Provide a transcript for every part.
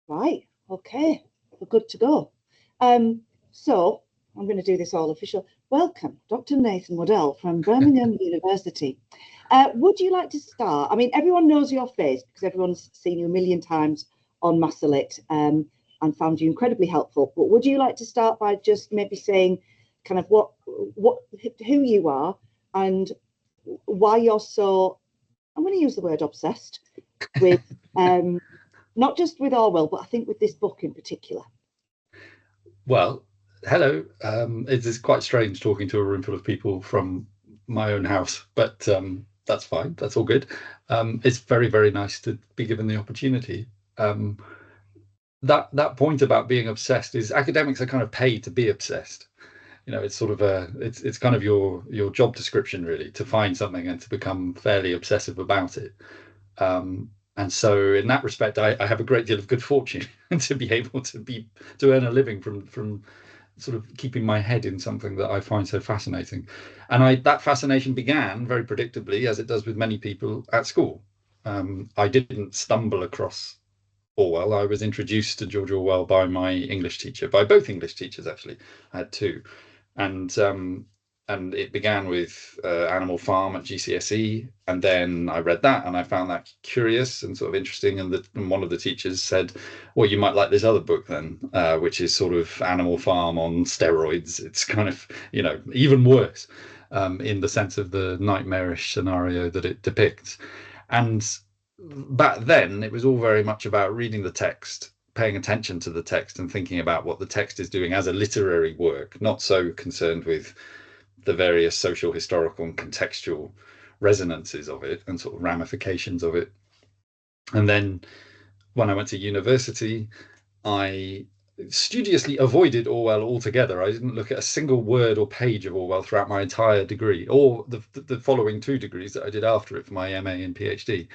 Right, okay, we're good to go. So I'm going to do this all official. Welcome, Dr. Nathan Waddell from Birmingham University. Would you like to start? I mean, everyone knows your face because everyone's seen you a million times on Massalit and found you incredibly helpful. But would you like to start by just maybe saying kind of who you are and why you're so, I'm going to use the word obsessed with not just with Orwell, but I think with this book in particular. Well, hello. It is quite strange talking to a room full of people from my own house, but that's fine. That's all good. It's very, very nice to be given the opportunity. That point about being obsessed is academics are kind of paid to be obsessed. You know, it's sort of it's kind of your job description really, to find something and to become fairly obsessive about it. And so in that respect, I have a great deal of good fortune to be able to earn a living from sort of keeping my head in something that I find so fascinating. And that fascination began very predictably, as it does with many people, at school. I didn't stumble across Orwell. I was introduced to George Orwell by my English teacher, by both English teachers actually. I had two, and it began with Animal Farm at GCSE, and then I read that and I found that curious and sort of interesting. And one of the teachers said, "Well, you might like this other book then, which is sort of Animal Farm on steroids. It's kind of, you know, even worse in the sense of the nightmarish scenario that it depicts." And back then, it was all very much about reading the text, paying attention to the text, and thinking about what the text is doing as a literary work, not so concerned with the various social, historical, and contextual resonances of it and sort of ramifications of it. And then when I went to university, I studiously avoided Orwell altogether. I didn't look at a single word or page of Orwell throughout my entire degree, or the following two degrees that I did after it for my MA and PhD.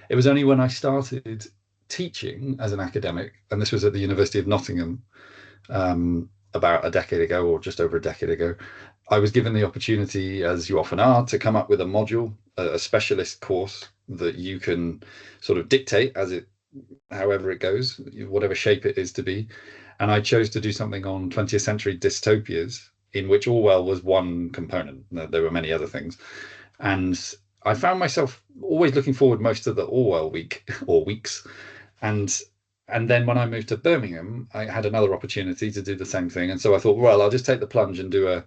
It was only when I started teaching as an academic, and this was at the University of Nottingham, about a decade ago, or just over a decade ago, I was given the opportunity, as you often are, to come up with a module, a specialist course that you can sort of dictate however it goes, whatever shape it is to be. And I chose to do something on 20th century dystopias, in which Orwell was one component. There were many other things. And I found myself always looking forward most to the Orwell week or weeks. And then when I moved to Birmingham, I had another opportunity to do the same thing. And so I thought, well, I'll just take the plunge and do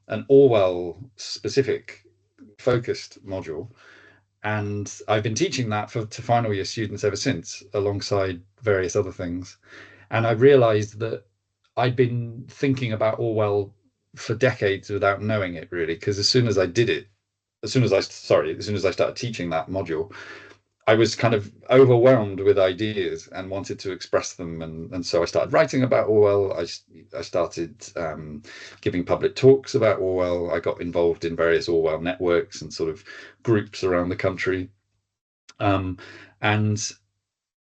an Orwell specific focused module. And I've been teaching that to final year students ever since, alongside various other things. And I realized that I'd been thinking about Orwell for decades without knowing it really, because as soon as I started teaching that module, I was kind of overwhelmed with ideas and wanted to express them. And so I started writing about Orwell. I started giving public talks about Orwell. I got involved in various Orwell networks and sort of groups around the country. And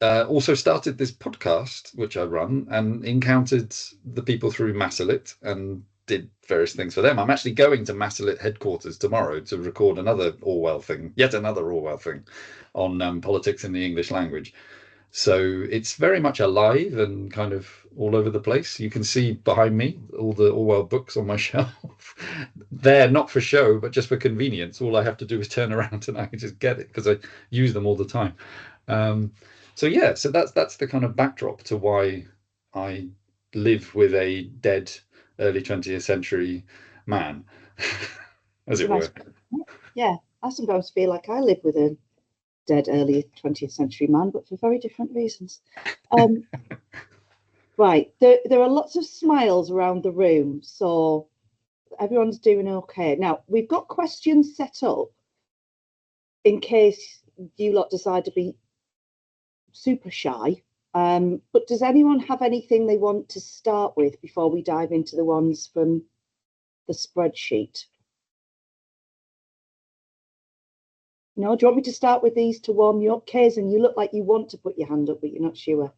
also started this podcast, which I run, and encountered the people through Massalit and did various things for them. I'm actually going to Massalit headquarters tomorrow to record yet another Orwell thing on politics in the English language. So it's very much alive and kind of all over the place. You can see behind me all the Orwell books on my shelf. They're not for show, but just for convenience. All I have to do is turn around and I can just get it because I use them all the time. So that's the kind of backdrop to why I live with a dead early 20th century man, as it were. Yeah, I sometimes feel like I live with a dead early 20th century man, but for very different reasons. Right, there are lots of smiles around the room, so everyone's doing okay. Now, we've got questions set up in case you lot decide to be super shy. But does anyone have anything they want to start with before we dive into the ones from the spreadsheet? No, do you want me to start with these to warm you up? Kaizen, you look like you want to put your hand up, but you're not sure.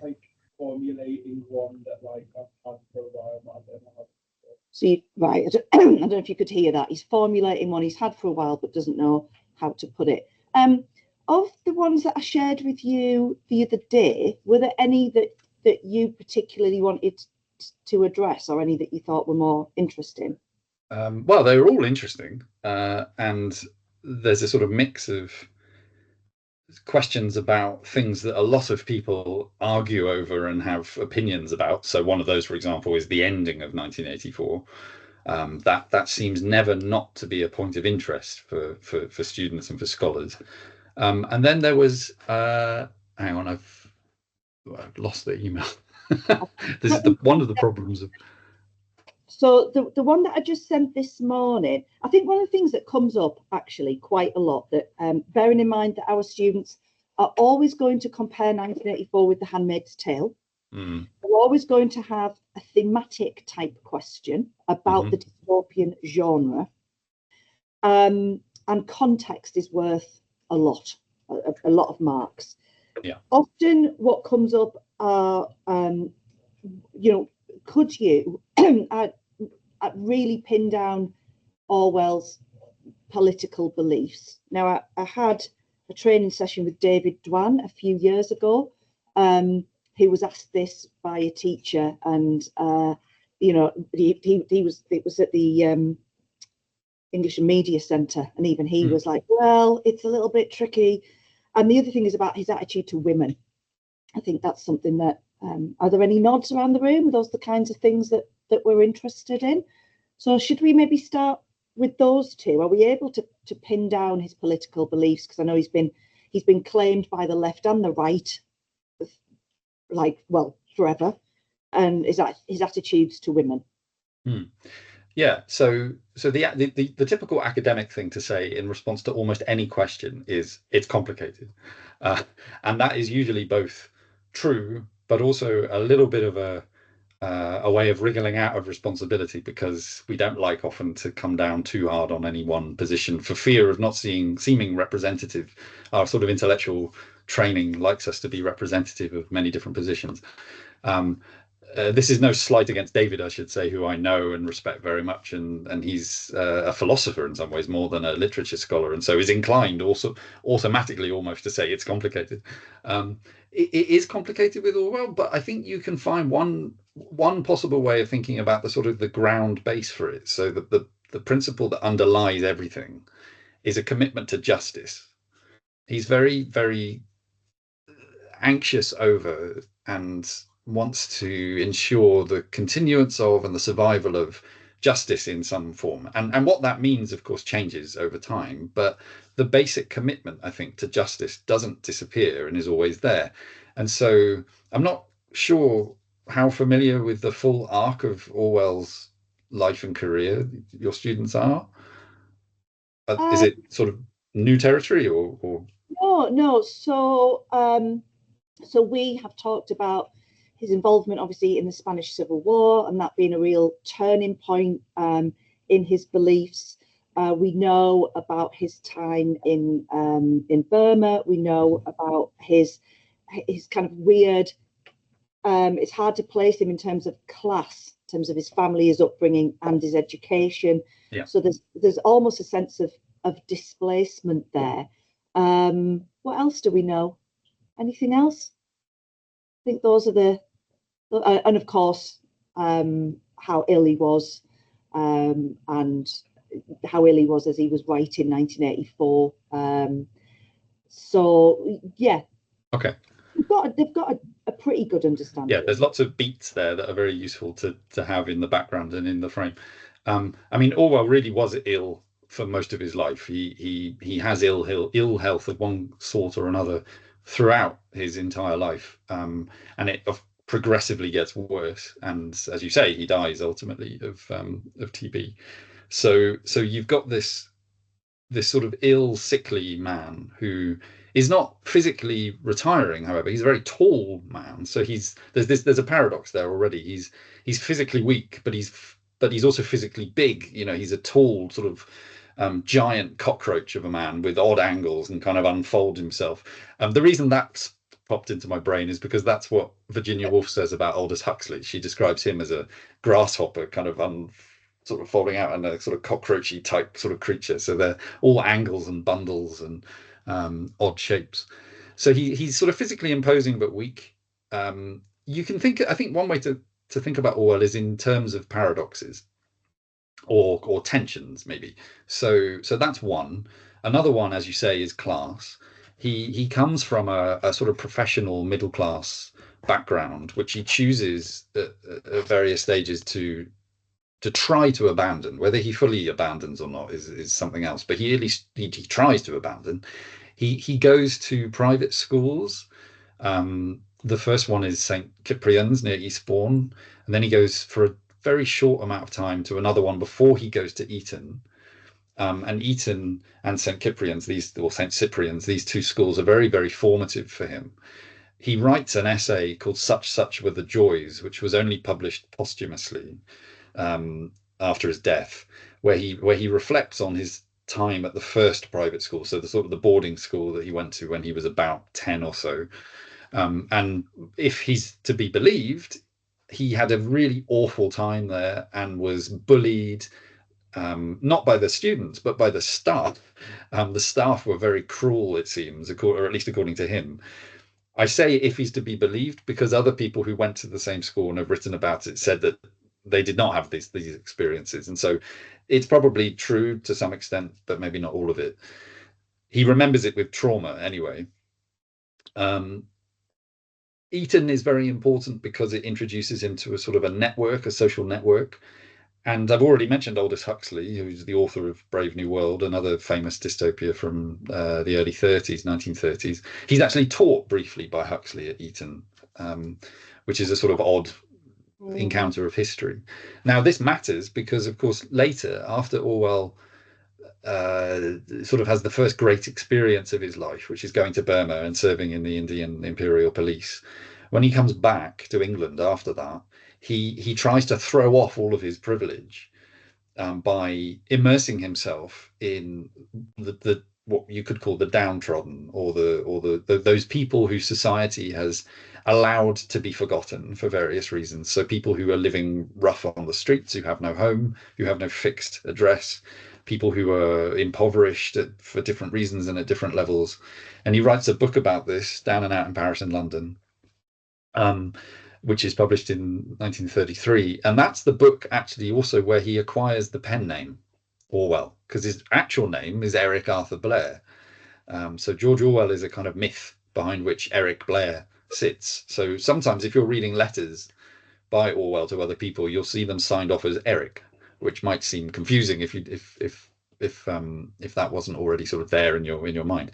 Like formulating one that like I've had for a while, but I don't know. So right, I don't know if you could hear that. He's formulating one he's had for a while, but doesn't know how to put it. Of the ones that I shared with you the other day, were there any that you particularly wanted to address, or any that you thought were more interesting? Well, they were all interesting, and there's a sort of mix of questions about things that a lot of people argue over and have opinions about. So one of those, for example, is the ending of 1984. That seems never not to be a point of interest for students and for scholars. And then there was hang on, I've lost the email. This is one of the problems of. So the one that I just sent this morning, I think one of the things that comes up actually quite a lot, that bearing in mind that our students are always going to compare 1984 with The Handmaid's Tale. They're always going to have a thematic type question about the dystopian genre. And context is worth a lot of marks. Yeah. Often what comes up are, could you really pin down Orwell's political beliefs? Now, I had a training session with David Dwan a few years ago. He was asked this by a teacher, and it was at the English and Media Centre, and even he was like, well, it's a little bit tricky. And the other thing is about his attitude to women. I think that's something that, are there any nods around the room? Are those the kinds of things that we're interested in? So should we maybe start with those two? Are we able to pin down his political beliefs? Because I know he's been claimed by the left and the right, forever, and is that his attitudes to women? Yeah, so the typical academic thing to say in response to almost any question is it's complicated, and that is usually both true, but also a little bit of a way of wriggling out of responsibility, because we don't like often to come down too hard on any one position for fear of not seeming representative. Our sort of intellectual training likes us to be representative of many different positions. This is no slight against David, I should say, who I know and respect very much, and he's a philosopher in some ways more than a literature scholar, and so is inclined also automatically almost to say it's complicated. It is complicated with Orwell, but I think you can find one possible way of thinking about the sort of the ground base for it. So that the principle that underlies everything is a commitment to justice. He's very, very anxious over and wants to ensure the continuance of and the survival of justice in some form. And what that means, of course, changes over time. But the basic commitment, I think, to justice doesn't disappear and is always there. And so I'm not sure how familiar with the full arc of Orwell's life and career your students are. Is it sort of new territory or? No. So we have talked about his involvement, obviously, in the Spanish Civil War, and that being a real turning point in his beliefs. We know about his time in Burma. We know about his kind of weird. It's hard to place him in terms of class, in terms of his family, his upbringing, and his education. Yeah. So there's almost a sense of displacement there. What else do we know? Anything else? I think those are and of course, how ill he was, and how ill he was as he was writing 1984. So yeah. Okay. They've got a pretty good understanding. Yeah, there's lots of beats there that are very useful to have in the background and in the frame. I mean, Orwell really was ill for most of his life. He has ill health of one sort or another throughout his entire life, and it progressively gets worse. And as you say, he dies ultimately of TB. So you've got this sort of ill, sickly man who is not physically retiring. However, he's a very tall man. So there's a paradox there already. He's physically weak, but he's also physically big. You know, he's a tall sort of giant cockroach of a man with odd angles and kind of unfolds himself. The reason that's popped into my brain is because that's what Virginia Woolf says about Aldous Huxley. She describes him as a grasshopper, kind of sort of folding out, and a sort of cockroachy type sort of creature. So they're all angles and bundles and odd shapes. So he's sort of physically imposing but weak. You can think, I think one way to think about Orwell is in terms of paradoxes or tensions, maybe. So that's one. Another one, as you say, is class. He comes from a sort of professional middle class background, which he chooses at various stages to try to abandon. Whether he fully abandons or not is something else, but he at least he tries to abandon. He goes to private schools. The first one is St. Cyprian's near Eastbourne, and then he goes for a very short amount of time to another one before he goes to Eton. And Eton and St. Cyprian's, St. Cyprian's, these two schools are very, very formative for him. He writes an essay called Such Were the Joys, which was only published posthumously after his death, where he reflects on his time at the first private school, so the sort of the boarding school that he went to when he was about 10 or so. And if he's to be believed, he had a really awful time there and was bullied, not by the students, but by the staff. The staff were very cruel, it seems, or at least according to him. I say if he's to be believed because other people who went to the same school and have written about it said that they did not have these experiences. And so it's probably true to some extent, but maybe not all of it. He remembers it with trauma anyway. Eton is very important because it introduces him to a sort of a network, a social network. And I've already mentioned Aldous Huxley, who's the author of Brave New World, another famous dystopia from the early 30s, 1930s. He's actually taught briefly by Huxley at Eton, which is a sort of odd encounter of history. Now, this matters because, of course, later, after Orwell sort of has the first great experience of his life, which is going to Burma and serving in the Indian Imperial Police, when he comes back to England after that, he tries to throw off all of his privilege by immersing himself in the what you could call the downtrodden, or those people whose society has allowed to be forgotten for various reasons. So people who are living rough on the streets, who have no home, who have no fixed address, people who are impoverished for different reasons and at different levels. And he writes a book about this, Down and Out in Paris and London, which is published in 1933. And that's the book actually also where he acquires the pen name Orwell, because his actual name is Eric Arthur Blair. So George Orwell is a kind of myth behind which Eric Blair sits. So sometimes if you're reading letters by Orwell to other people, you'll see them signed off as Eric, which might seem confusing if that wasn't already sort of there in your mind.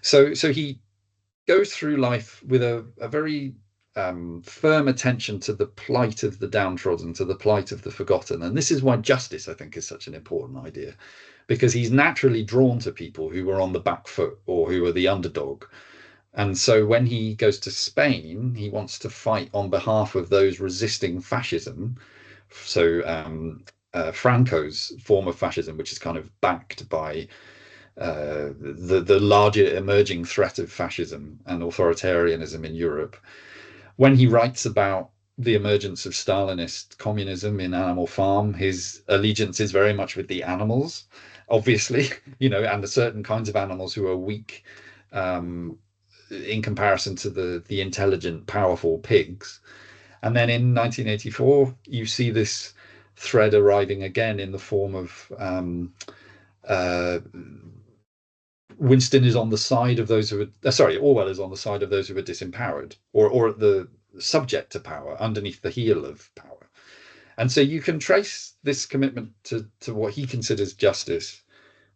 So he goes through life with a very firm attention to the plight of the downtrodden, to the plight of the forgotten. And this is why justice, I think, is such an important idea, because he's naturally drawn to people who are on the back foot or who are the underdog. And so when he goes to Spain, he wants to fight on behalf of those resisting fascism. So Franco's form of fascism, which is kind of backed by the larger emerging threat of fascism and authoritarianism in Europe. When he writes about the emergence of Stalinist communism in Animal Farm, his allegiance is very much with the animals, obviously, and the certain kinds of animals who are weak in comparison to the intelligent, powerful pigs. And then in 1984, you see this thread arriving again in the form of Winston is on the side of those who are, Orwell is on the side of those who are disempowered, or the subject to power, underneath the heel of power. And so you can trace this commitment to what he considers justice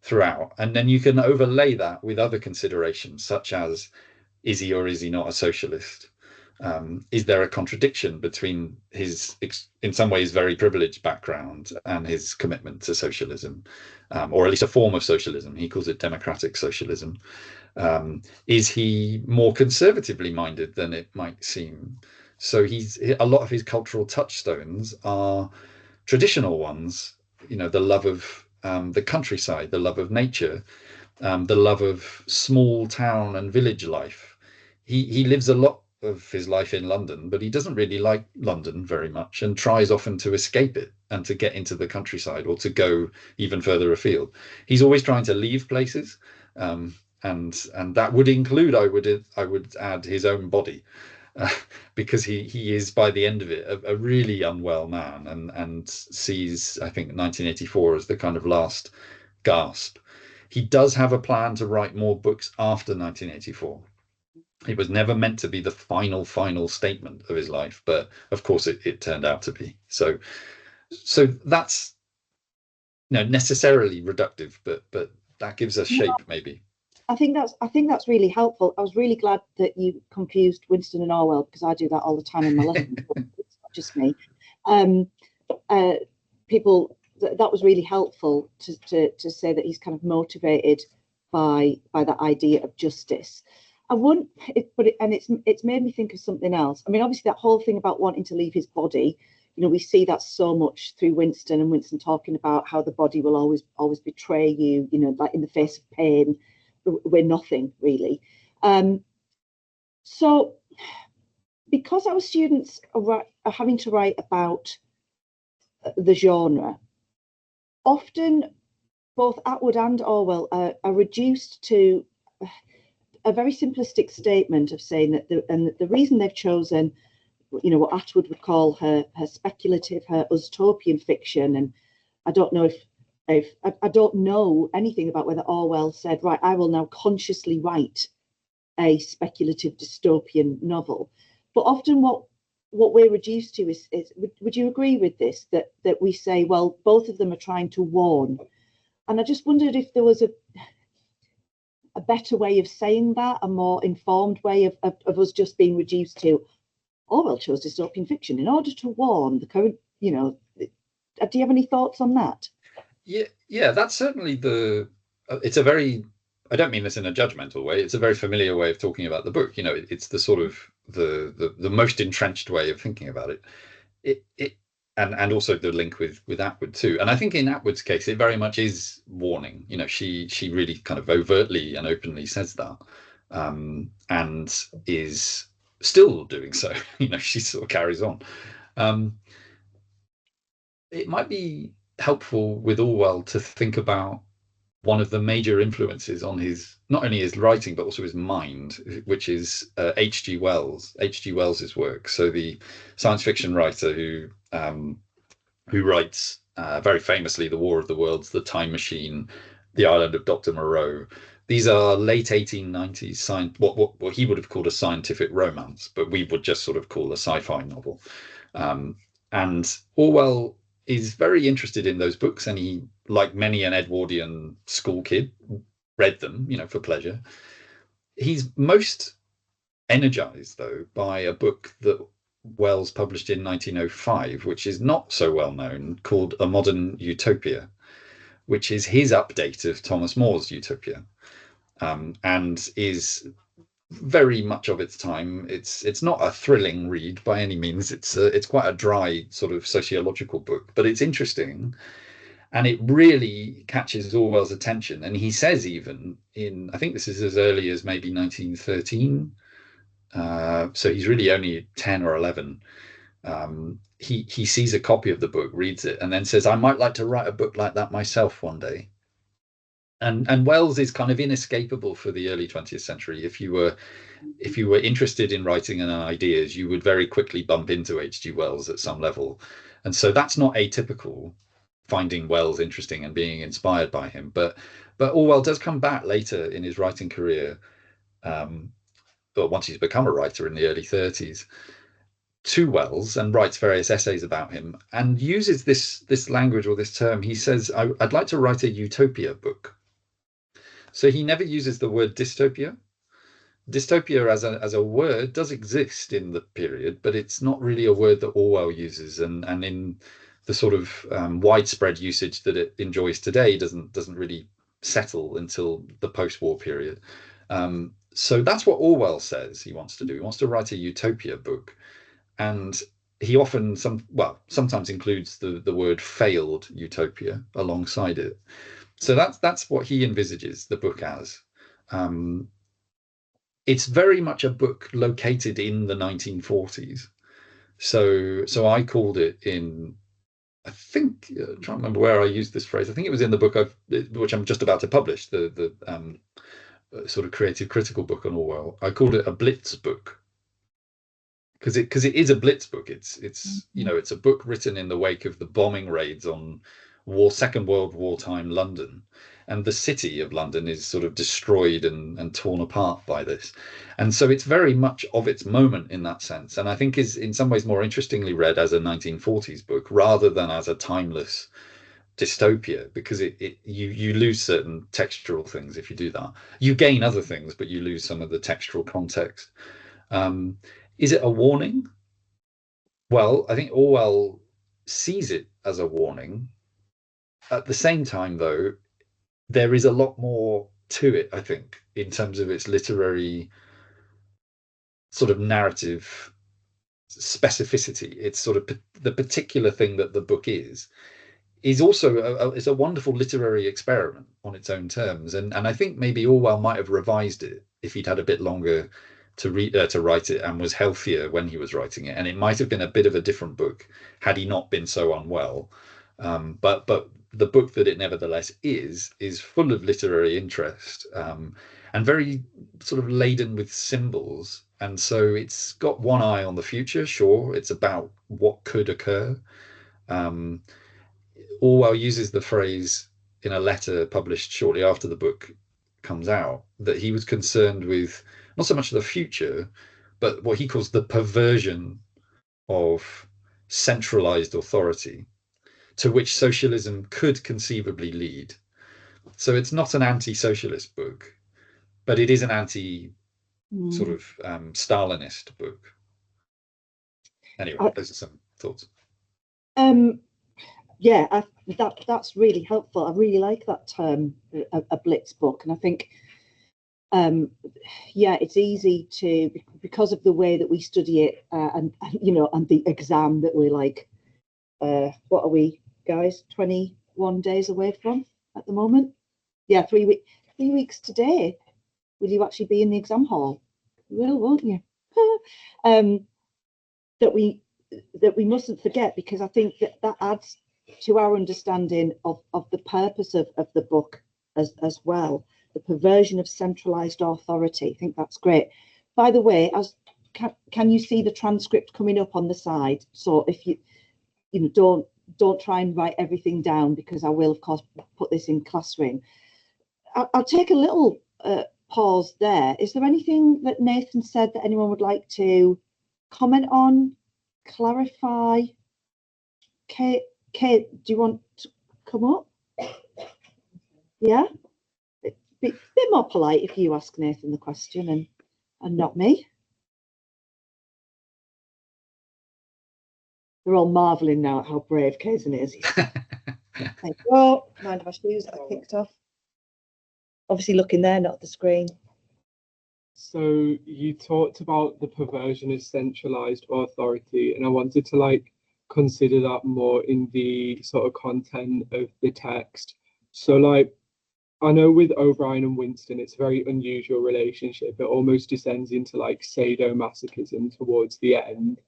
throughout, and then you can overlay that with other considerations, such as, is he or is he not a socialist? Is there a contradiction between his, in some ways, very privileged background and his commitment to socialism, or at least a form of socialism? He calls it democratic socialism. Is he more conservatively minded than it might seem? So a lot of his cultural touchstones are traditional ones, the love of the countryside, the love of nature, the love of small town and village life. He lives a lot of his life in London, but he doesn't really like London very much and tries often to escape it and to get into the countryside or to go even further afield. He's always trying to leave places. and that would include, I would add, his own body, because he is, by the end of it, a really unwell man, and sees, I think, 1984 as the kind of last gasp. He does have a plan to write more books after 1984. It was never meant to be the final statement of his life, but of course it turned out to be. So that's necessarily reductive, but that gives us shape, maybe. I think that's really helpful. I was really glad that you confused Winston and Orwell, because I do that all the time in my lesson. It's not just me. People, that was really helpful to say that he's kind of motivated by that idea of justice. It's made me think of something else. I mean, obviously that whole thing about wanting to leave his body, we see that so much through Winston, and Winston talking about how the body will always betray you, like in the face of pain, we're nothing really. So because our students are having to write about the genre, often both Atwood and Orwell are reduced to a very simplistic statement of saying that the reason they've chosen, what Atwood would call her speculative, her utopian fiction, and I don't know if I don't know anything about whether Orwell said, right, I will now consciously write a speculative dystopian novel. But often what we're reduced to is would you agree with this, that we say, well, both of them are trying to warn? And I just wondered if there was a better way of saying that, a more informed way of us just being reduced to, Orwell chose dystopian fiction in order to warn the current, do you have any thoughts on that? Yeah, that's certainly it's a very, I don't mean this in a judgmental way, it's a very familiar way of talking about the book. It's the sort of the most entrenched way of thinking about it. And also the link with Atwood too. And I think in Atwood's case, it very much is warning. She really kind of overtly and openly says that, and is still doing so. She sort of carries on. It might be helpful with Orwell to think about one of the major influences on not only his writing but also his mind, which is H.G. Wells. H.G. Wells's work. So the science fiction writer who writes very famously The War of the Worlds, The Time Machine, The Island of Dr. Moreau. These are late 1890s what he would have called a scientific romance, but we would just sort of call a sci-fi novel. And Orwell is very interested in those books, and he, like many an Edwardian school kid, read them, for pleasure. He's most energized, though, by a book that Wells published in 1905, which is not so well known, called A Modern Utopia, which is his update of Thomas More's Utopia, and is very much of its time. It's not a thrilling read by any means. It's quite a dry sort of sociological book, but it's interesting, and it really catches Orwell's attention. And he says, even in, I think this is as early as maybe 1913, so he's really only 10 or 11. He sees a copy of the book, reads it, and then says, I might like to write a book like that myself one day. And Wells is kind of inescapable for the early 20th century. If you were interested in writing and ideas, you would very quickly bump into H.G. Wells at some level. And so that's not atypical, finding Wells interesting and being inspired by him. But Orwell does come back later in his writing career, but once he's become a writer in the early 30s, to Wells, and writes various essays about him, and uses this language, or this term. He says, I'd like to write a utopia book. So he never uses the word dystopia. Dystopia as a word does exist in the period, but it's not really a word that Orwell uses, and in the sort of widespread usage that it enjoys today doesn't really settle until the post-war period. So that's what Orwell says he wants to do. He wants to write a utopia book, and he often sometimes includes the word failed utopia alongside it. So that's what he envisages the book as. It's very much a book located in the 1940s. So I called it in, I think, I'm trying to remember where I used this phrase. I think it was in the book which I'm just about to publish, the sort of creative critical book on Orwell. I called it a blitz book because it is a blitz book. It's you know, it's a book written in the wake of the bombing raids on Second World War time London, and the city of London is sort of destroyed and torn apart by this, and so it's very much of its moment in that sense, and I think is in some ways more interestingly read as a 1940s book rather than as a timeless dystopia, because you lose certain textural things if you do that. You gain other things, but you lose some of the textural context. Um, is it a warning? Well, I think Orwell sees it as a warning. At the same time, though, there is a lot more to it, I think, in terms of its literary sort of narrative specificity. It's sort of the particular thing that the book is also it's a wonderful literary experiment on its own terms, and I think maybe Orwell might have revised it if he'd had a bit longer to write it and was healthier when he was writing it, and it might have been a bit of a different book had he not been so unwell. But the book that it nevertheless is full of literary interest, and very sort of laden with symbols, and so it's got one eye on the future. Sure, it's about what could occur. um, Orwell uses the phrase in a letter published shortly after the book comes out that he was concerned with not so much the future, but what he calls the perversion of centralized authority to which socialism could conceivably lead. So it's not an anti-socialist book, but it is an anti sort of Stalinist book. Anyway, those are some thoughts. Yeah, that's really helpful. I really like that term, a blitz book, and I think, yeah, it's easy to, because of the way that we study it, and you know, and the exam that we're like, what are we, guys, 21 days away from at the moment? Yeah, 3 weeks today. Will you actually be in the exam hall? You will, won't you? That we mustn't forget, because I think that adds to our understanding of the purpose of the book as well, the perversion of centralized authority. I think that's great. By the way, can you see the transcript coming up on the side? So if you know, don't try and write everything down, because I will of course put this in Classroom. I'll take a little pause there. Is there anything that Nathan said that anyone would like to comment on, clarify? Kate, do you want to come up? Yeah, be a bit more polite if you ask Nathan the question and not me. They're all marveling now at how brave Kaysen is. Thank you. Oh, mind my shoes that I kicked off. Obviously looking there, not at the screen. So you talked about the perversion of centralized authority, and I wanted to consider that more in the sort of content of the text. So I know with O'Brien and Winston, it's a very unusual relationship. It almost descends into sadomasochism towards the end.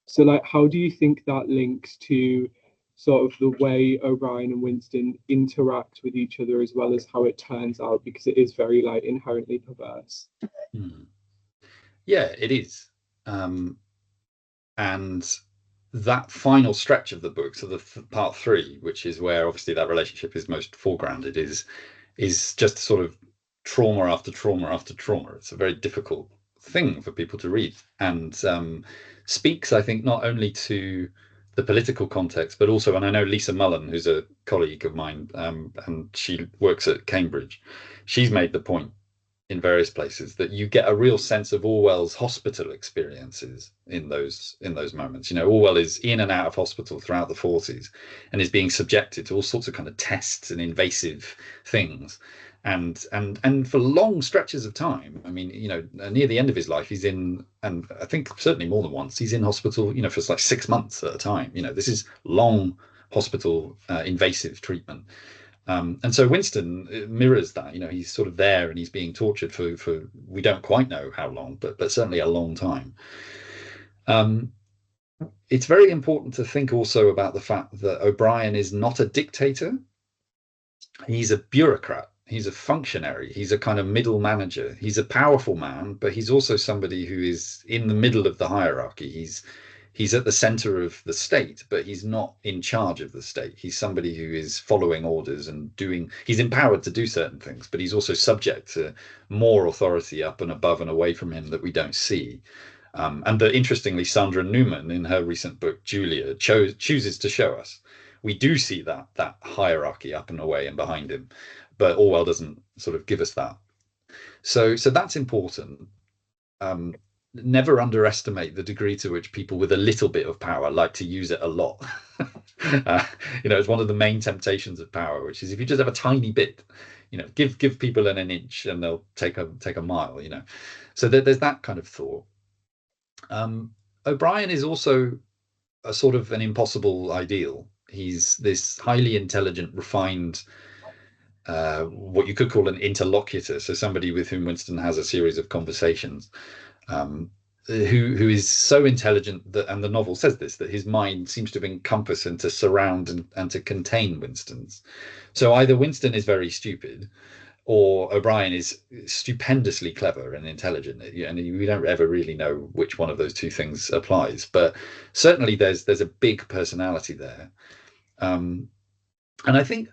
So how do you think that links to sort of the way O'Brien and Winston interact with each other, as well as how it turns out, because it is very inherently perverse? Yeah, it is. And that final stretch of the book, so the part 3, which is where obviously that relationship is most foregrounded, is just sort of trauma after trauma after trauma. It's a very difficult thing for people to read, and speaks, I think, not only to the political context, but also, and I know Lisa Mullen, who's a colleague of mine, and she works at Cambridge, she's made the point in various places that you get a real sense of Orwell's hospital experiences in those moments. You know, Orwell is in and out of hospital throughout the 40s and is being subjected to all sorts of kind of tests and invasive things. And for long stretches of time, I mean, you know, near the end of his life, he's in, and I think certainly more than once, he's in hospital, you know, for 6 months at a time. You know, this is long hospital invasive treatment. And so Winston mirrors that. You know, he's sort of there and he's being tortured for we don't quite know how long, but certainly a long time. It's very important to think also about the fact that O'Brien is not a dictator. He's a bureaucrat. He's a functionary. He's a kind of middle manager. He's a powerful man, but he's also somebody who is in the middle of the hierarchy. He's at the center of the state, but he's not in charge of the state. He's somebody who is following orders and he's empowered to do certain things, but he's also subject to more authority up and above and away from him that we don't see. And that, interestingly, Sandra Newman, in her recent book Julia, chooses to show us. We do see that hierarchy up and away and behind him, but Orwell doesn't sort of give us that. So that's important. Never underestimate the degree to which people with a little bit of power like to use it a lot. It's one of the main temptations of power, which is if you just have a tiny bit, give people an inch and they'll take a mile. So there's that kind of thought. O'Brien is also a sort of an impossible ideal. He's this highly intelligent, refined, what you could call an interlocutor, so somebody with whom Winston has a series of conversations, who is so intelligent that, and the novel says this, that his mind seems to encompass and to surround and to contain Winston's. So either Winston is very stupid, or O'Brien is stupendously clever and intelligent, and we don't ever really know which one of those two things applies. But certainly there's a big personality there, and I think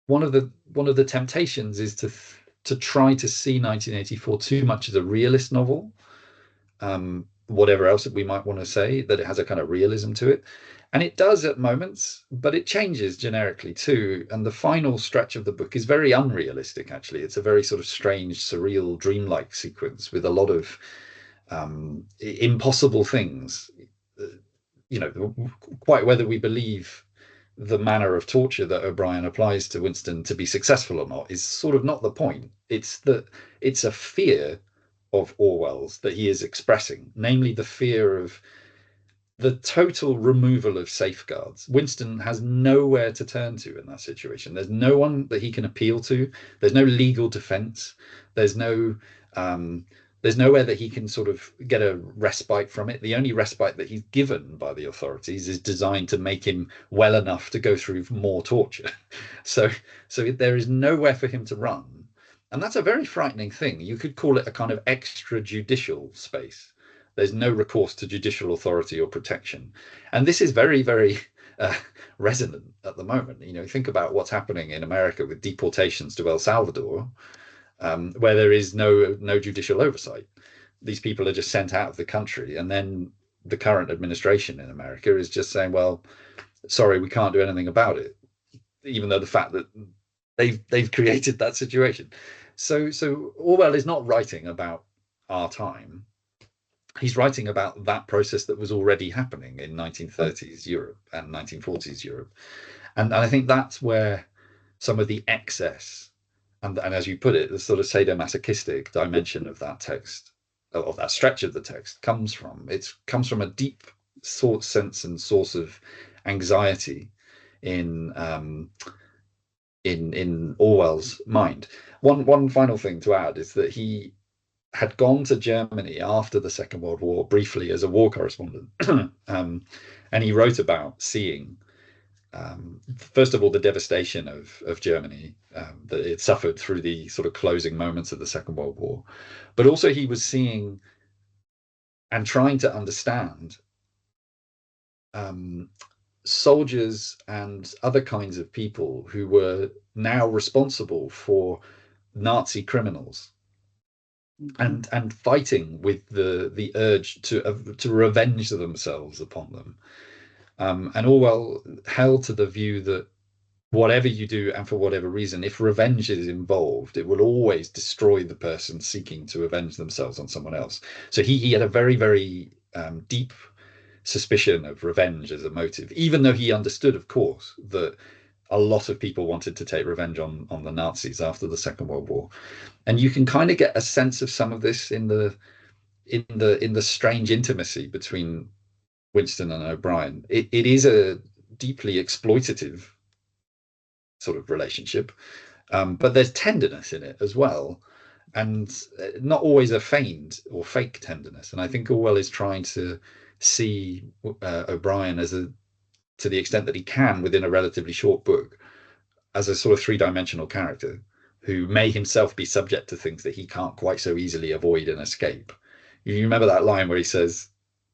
one of the temptations is to try to see 1984 too much as a realist novel, whatever else that we might want to say, that it has a kind of realism to it. And it does at moments, but it changes generically too. And the final stretch of the book is very unrealistic, actually. It's a very sort of strange, surreal, dreamlike sequence with a lot of impossible things. Quite whether we believe the manner of torture that O'Brien applies to Winston to be successful or not is sort of not the point. It's a fear of Orwell's that he is expressing, namely the fear of the total removal of safeguards. Winston has nowhere to turn to in that situation. There's no one that he can appeal to. There's no legal defense. There's nowhere that he can sort of get a respite from it. The only respite that he's given by the authorities is designed to make him well enough to go through more torture. So there is nowhere for him to run. And that's a very frightening thing. You could call it a kind of extrajudicial space. There's no recourse to judicial authority or protection. And this is very, very resonant at the moment. Think about what's happening in America with deportations to El Salvador, where there is no judicial oversight. These people are just sent out of the country, and then the current administration in America is just saying, well, sorry, we can't do anything about it, even though the fact that they've created that situation. So Orwell is not writing about our time. He's writing about that process that was already happening in 1930s Europe and 1940s Europe. And I think that's where some of the excess and as you put it, the sort of sadomasochistic dimension of that text, of that stretch of the text, comes from. It comes from a deep sense and source of anxiety in Orwell's mind. One final thing to add is that he had gone to Germany after the Second World War briefly as a war correspondent, and he wrote about seeing, first of all, the devastation of Germany that it suffered through the sort of closing moments of the Second World War, but also he was seeing and trying to understand soldiers and other kinds of people who were now responsible for Nazi criminals. And fighting with the urge to revenge themselves upon them, and Orwell held to the view that whatever you do and for whatever reason, if revenge is involved, it will always destroy the person seeking to avenge themselves on someone else. So he had a very, very deep suspicion of revenge as a motive, even though he understood, of course, that a lot of people wanted to take revenge on the Nazis after the Second World War. And you can kind of get a sense of some of this in the strange intimacy between Winston and O'Brien. It is a deeply exploitative sort of relationship, but there's tenderness in it as well, and not always a feigned or fake tenderness. And I think Orwell is trying to see O'Brien as to the extent that he can within a relatively short book, as a sort of three-dimensional character who may himself be subject to things that he can't quite so easily avoid and escape. You remember that line where he says,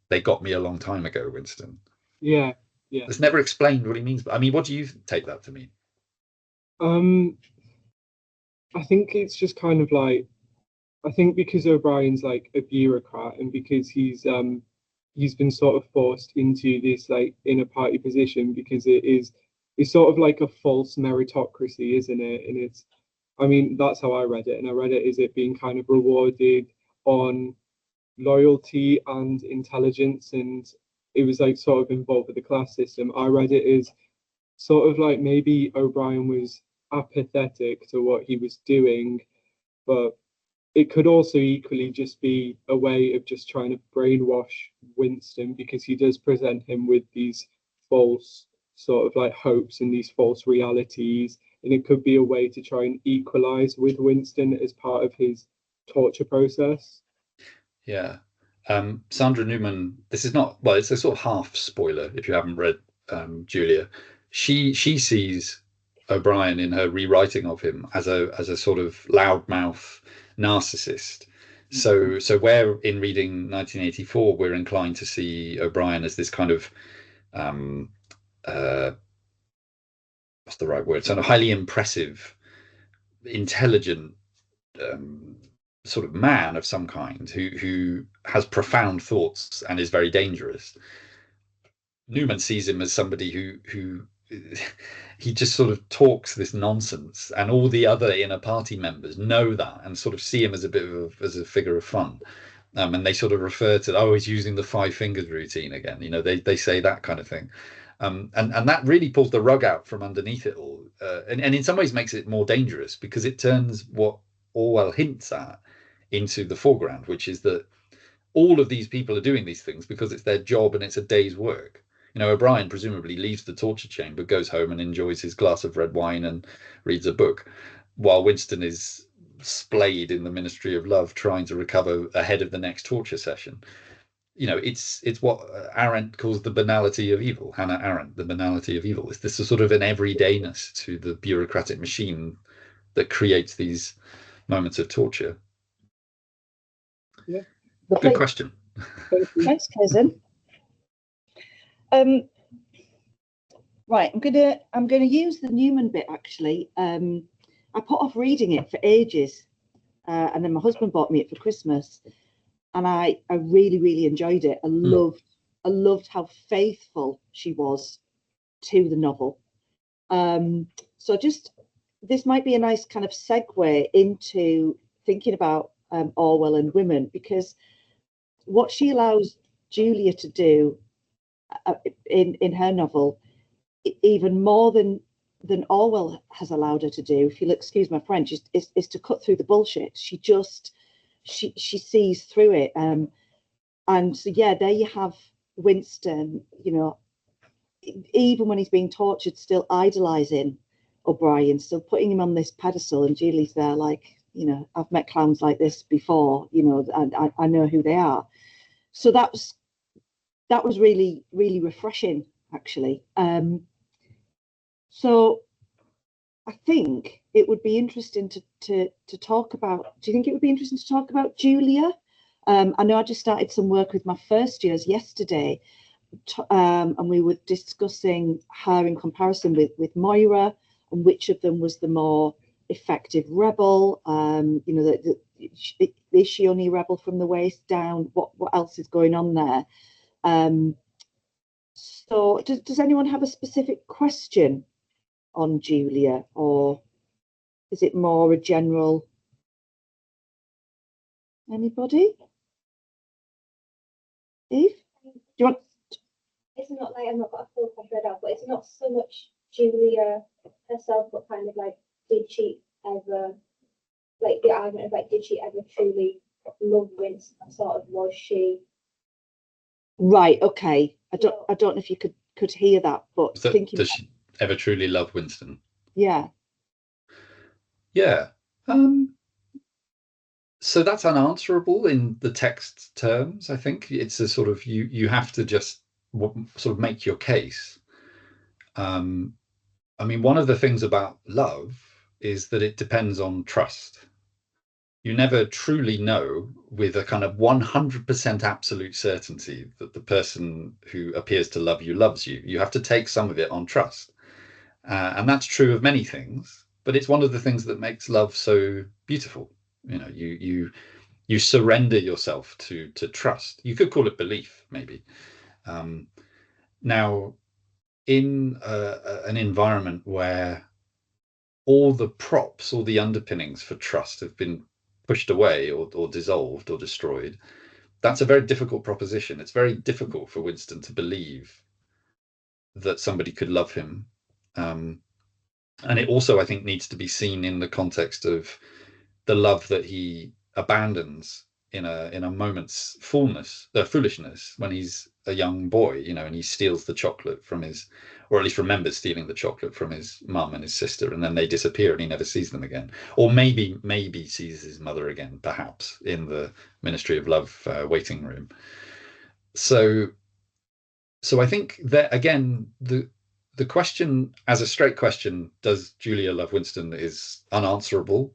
"They got me a long time ago, Winston." Yeah. It's never explained what he means. But I mean, what do you take that to mean? I think it's just kind of like, I think because O'Brien's like a bureaucrat, and because he's been sort of forced into this like inner party position, because it's sort of like a false meritocracy, isn't it? And it's, I mean, that's how I read it, and I read it as it being kind of rewarded on loyalty and intelligence, and it was like sort of involved with the class system. I read it as sort of like maybe O'Brien was apathetic to what he was doing, but it could also equally just be a way of just trying to brainwash Winston, because he does present him with these false sort of like hopes and these false realities. And it could be a way to try and equalize with Winston as part of his torture process. Yeah. Sandra Newman, this is not, well, it's a sort of half spoiler if you haven't read Julia. She sees O'Brien in her rewriting of him as a sort of loudmouth narcissist. So where in reading 1984 we're inclined to see O'Brien as this kind of what's the right word? Sort of highly impressive, intelligent sort of man of some kind who has profound thoughts and is very dangerous. Newman sees him as somebody who he just sort of talks this nonsense, and all the other inner party members know that and sort of see him as a bit of as a figure of fun. And they sort of refer to, oh, he's using the 5 fingers routine again. You know, they say that kind of thing. And that really pulls the rug out from underneath it all. And in some ways makes it more dangerous, because it turns what Orwell hints at into the foreground, which is that all of these people are doing these things because it's their job and it's a day's work. You know, O'Brien presumably leaves the torture chamber, goes home and enjoys his glass of red wine and reads a book, while Winston is splayed in the Ministry of Love trying to recover ahead of the next torture session. You know, it's what Arendt calls the banality of evil. Hannah Arendt, the banality of evil. Is this a sort of an everydayness to the bureaucratic machine that creates these moments of torture? Yeah. Good question. Thanks, cousin. Right, I'm gonna use the Newman bit actually. I put off reading it for ages, and then my husband bought me it for Christmas, and I really enjoyed it. I loved how faithful she was to the novel. So just this might be a nice kind of segue into thinking about Orwell and women, because what she allows Julia to do in her novel, even more than Orwell has allowed her to do, if you'll excuse my French, is to cut through the bullshit. She sees through it. And so, yeah, there you have Winston, you know, even when he's being tortured, still idolizing O'Brien, still putting him on this pedestal. And Julie's there like, you know, I've met clowns like this before, you know, and I know who they are. So that was really refreshing, actually. So I think it would be interesting to talk about. Do you think it would be interesting to talk about Julia? I know I just started some work with my first years yesterday, and we were discussing her in comparison with Moira, and which of them was the more effective rebel. You know, is she only a rebel from the waist down? What else is going on there? So does anyone have a specific question on Julia, or is it more a general? Anybody? Eve, do you want? It's not like I've not got a full copy read out, but it's not so much Julia herself, but kind of like, did she ever, like the argument of like, did she ever truly love Winston? Sort of, was she? Right. Okay. I don't know if you could hear that, but So, thinking. does she ever truly love Winston? Yeah. Yeah. So that's unanswerable in the text terms. I think it's a sort of you have to just sort of make your case. I mean, one of the things about love is that it depends on trust. You never truly know with a kind of 100% absolute certainty that the person who appears to love you loves you. You have to take some of it on trust. And that's true of many things, but it's one of the things that makes love so beautiful. You know, you surrender yourself to trust. You could call it belief, maybe. Now, in an environment where all the props, all the underpinnings for trust have been pushed away or dissolved or destroyed, that's a very difficult proposition. It's very difficult for Winston to believe that somebody could love him. And it also, I think, needs to be seen in the context of the love that he abandons in a moment's foolishness when he's a young boy, you know, and he steals the chocolate from his, or at least remembers stealing the chocolate from his mum and his sister, and then they disappear and he never sees them again. Or maybe sees his mother again, perhaps, in the Ministry of Love waiting room. So I think that, again, the question as a straight question, does Julia love Winston, is unanswerable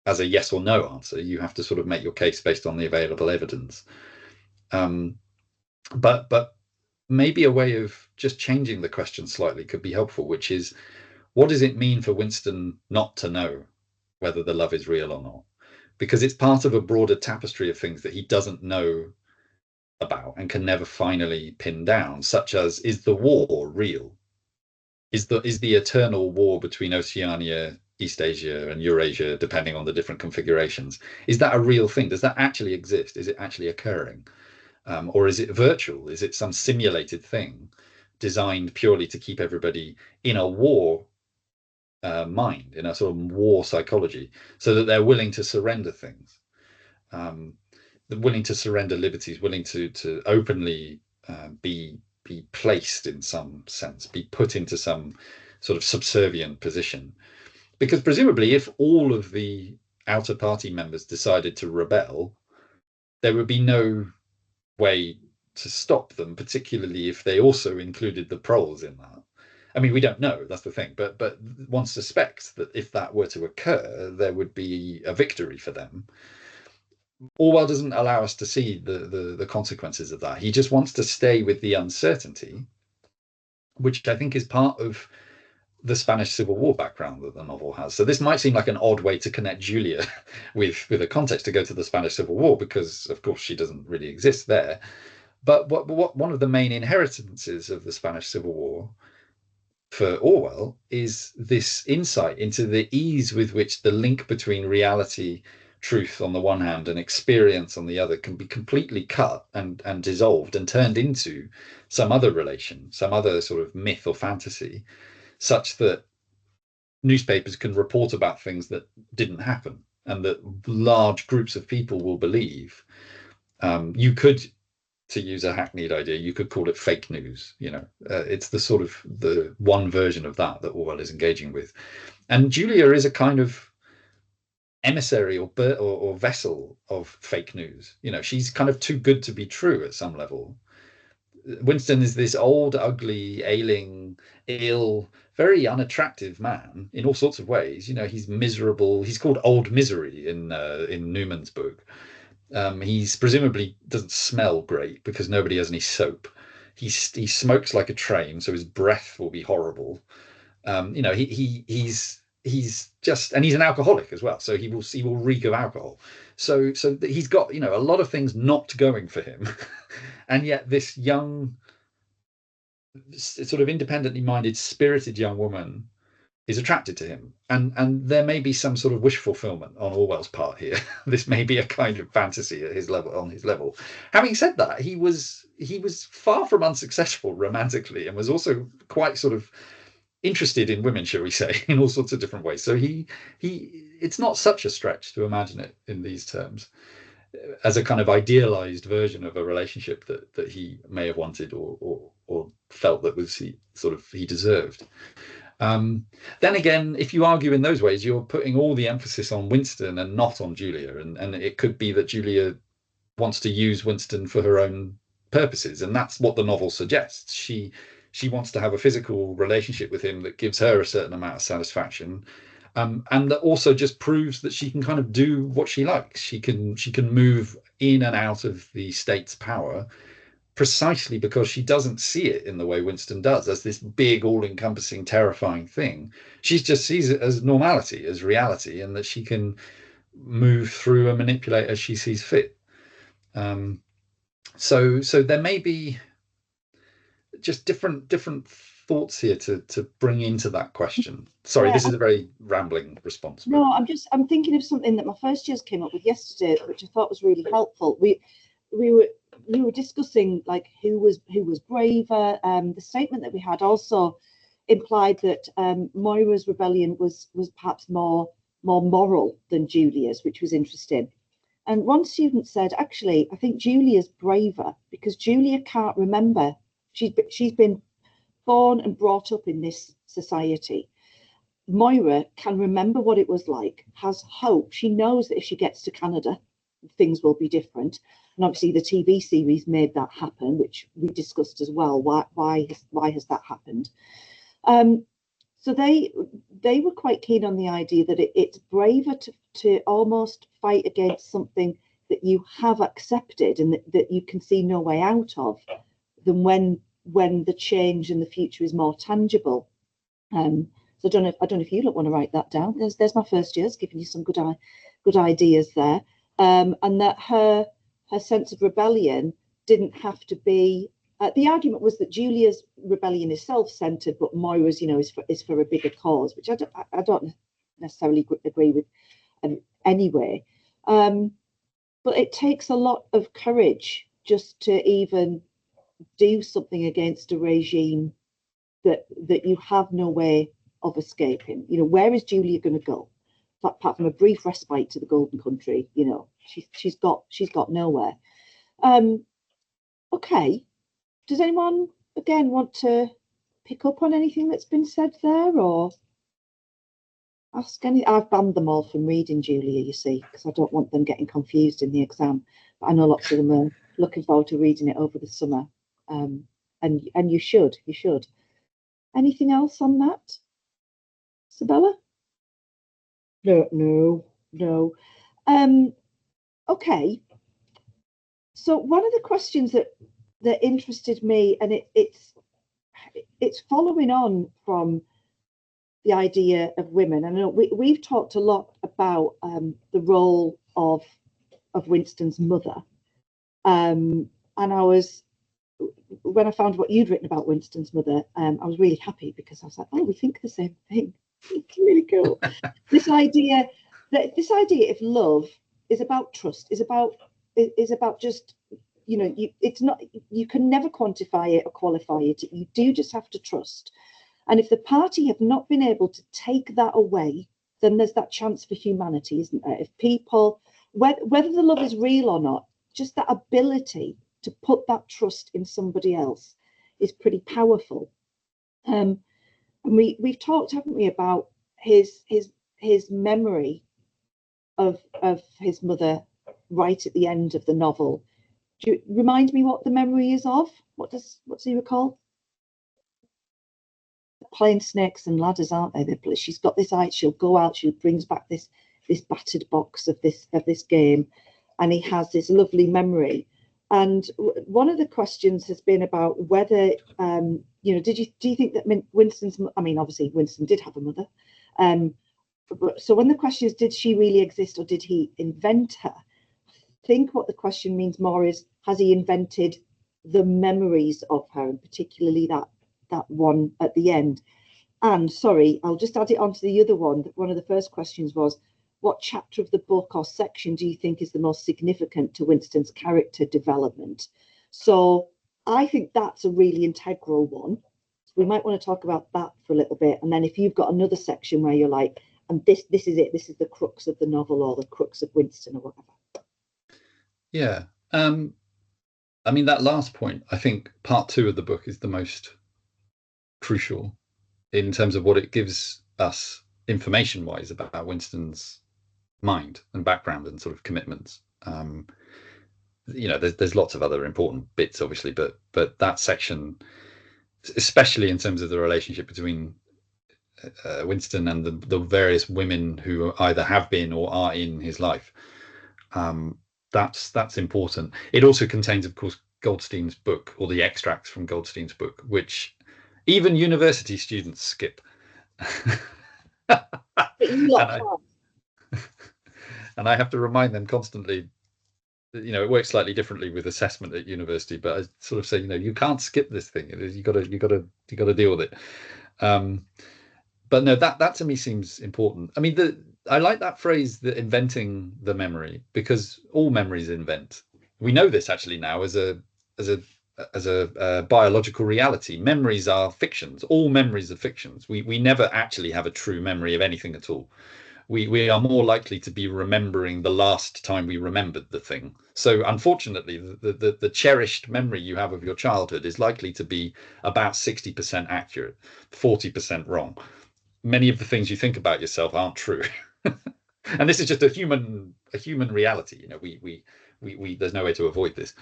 as a yes or no answer. You have to sort of make your case based on the available evidence. But maybe a way of just changing the question slightly could be helpful, which is, what does it mean for Winston not to know whether the love is real or not? Because it's part of a broader tapestry of things that he doesn't know about and can never finally pin down, such as, is the war real? Is the eternal war between Oceania, East Asia, and Eurasia, depending on the different configurations, is that a real thing? Does that actually exist? Is it actually occurring? Or is it virtual? Is it some simulated thing designed purely to keep everybody in a war mind, in a sort of war psychology, so that they're willing to surrender things, willing to surrender liberties, willing to openly be placed in some sense, be put into some sort of subservient position? Because presumably, if all of the outer party members decided to rebel, there would be no way to stop them, particularly if they also included the proles in that. I mean, we don't know, that's the thing, but one suspects that if that were to occur, there would be a victory for them. Orwell doesn't allow us to see the consequences of that. He just wants to stay with the uncertainty, which I think is part of the Spanish Civil War background that the novel has. So this might seem like an odd way to connect Julia with a context to go to the Spanish Civil War, because of course she doesn't really exist there. But what one of the main inheritances of the Spanish Civil War for Orwell is this insight into the ease with which the link between reality, truth on the one hand, and experience on the other can be completely cut and dissolved and turned into some other relation, some other sort of myth or fantasy, such that newspapers can report about things that didn't happen and that large groups of people will believe. You could, to use a hackneyed idea, you could call it fake news. You know, it's the sort of the one version of that Orwell is engaging with. And Julia is a kind of emissary or vessel of fake news. You know, she's kind of too good to be true at some level. Winston is this old, ugly, ailing, ill, very unattractive man in all sorts of ways. You know, he's miserable. He's called Old Misery in Newman's book. He's presumably doesn't smell great because nobody has any soap. He smokes like a train, so his breath will be horrible. You know, he's just, and he's an alcoholic as well, so he will reek of alcohol. So he's got, you know, a lot of things not going for him, and yet this young, sort of independently minded, spirited young woman is attracted to him, and there may be some sort of wish fulfillment on Orwell's part here. This may be a kind of fantasy at his level. On his level, having said that, he was far from unsuccessful romantically, and was also quite sort of interested in women, shall we say, in all sorts of different ways. So it's not such a stretch to imagine it in these terms as a kind of idealized version of a relationship that he may have wanted or felt that he deserved. Then again, if you argue in those ways, you're putting all the emphasis on Winston and not on Julia, and it could be that Julia wants to use Winston for her own purposes, and that's what the novel suggests. She she wants to have a physical relationship with him that gives her a certain amount of satisfaction, and that also just proves that she can kind of do what she likes. She can move in and out of the state's power, precisely because she doesn't see it in the way Winston does, as this big, all-encompassing, terrifying thing. She just sees it as normality, as reality, and that she can move through and manipulate as she sees fit. So there may be just different thoughts here to bring into that question. Sorry, Yeah, this is a very rambling response. But... No, I'm thinking of something that my first years came up with yesterday, which I thought was really helpful. We were discussing like who was braver. The statement that we had also implied that Moira's rebellion was perhaps more moral than Julia's, which was interesting. And one student said, actually, I think Julia's braver because Julia can't remember. She's been born and brought up in this society. Moira can remember what it was like, has hope. She knows that if she gets to Canada, things will be different. And obviously the TV series made that happen, which we discussed as well. Why has that happened? So they were quite keen on the idea that it's braver to almost fight against something that you have accepted and that you can see no way out of, than when the change in the future is more tangible. So I don't know if you want to write that down. There's my first years giving you some good ideas there, and that her sense of rebellion didn't have to be. The argument was that Julia's rebellion is self-centered, but Moira's, is for a bigger cause, which I don't necessarily agree with anyway. But it takes a lot of courage just to even do something against a regime that you have no way of escaping. Where is Julia going to go? Apart from a brief respite to the Golden Country, she's got nowhere. Okay. Does anyone again want to pick up on anything that's been said there, or ask any? I've banned them all from reading Julia, you see, because I don't want them getting confused in the exam. But I know lots of them are looking forward to reading it over the summer. And you should. Anything else on that, Sabella? No. Okay. So one of the questions that interested me, and it's following on from the idea of women. I know we've talked a lot about the role of Winston's mother, and when I found what you'd written about Winston's mother, I was really happy because I was like, oh, we think the same thing. It's really cool. This idea of love is about trust, is about just, it's not, you can never quantify it or qualify it. You do just have to trust. And if the party have not been able to take that away, then there's that chance for humanity, isn't there? If people, whether the love is real or not, just that ability to put that trust in somebody else is pretty powerful. And we've talked, haven't we, about his memory of his mother right at the end of the novel. Do you remind me what the memory is of? What's he recall? Playing snakes and ladders, aren't they? She's got this eye. She'll go out. She brings back this battered box of this game, and he has this lovely memory. And one of the questions has been about whether, do you think that Winston's? I mean, obviously Winston did have a mother. So when the question is, did she really exist or did he invent her? I think what the question means more is, has he invented the memories of her, and particularly that one at the end? And sorry, I'll just add it on to the other one. One of the first questions was, what chapter of the book or section do you think is the most significant to Winston's character development? So I think that's a really integral one. So we might want to talk about that for a little bit. And then if you've got another section where you're like, and this is it, this is the crux of the novel or the crux of Winston or whatever. Yeah. I mean, that last point, I think part 2 of the book is the most crucial in terms of what it gives us information-wise about Winston's mind and background and sort of commitments. There's lots of other important bits, obviously, but that section especially in terms of the relationship between Winston and the various women who either have been or are in his life. That's important. It also contains, of course, Goldstein's book, or the extracts from Goldstein's book, which even university students skip. But you lot and I have to remind them constantly that, it works slightly differently with assessment at university, but I sort of say, you can't skip this thing. You got to deal with it. But no, that to me seems important. I mean, I like that phrase, the inventing the memory, because all memories invent. We know this actually now as a biological reality. Memories are fictions. All memories are fictions. We never actually have a true memory of anything at all. We are more likely to be remembering the last time we remembered the thing. So unfortunately, the cherished memory you have of your childhood is likely to be about 60% accurate, 40% wrong. Many of the things you think about yourself aren't true. And this is just a human reality. We there's no way to avoid this.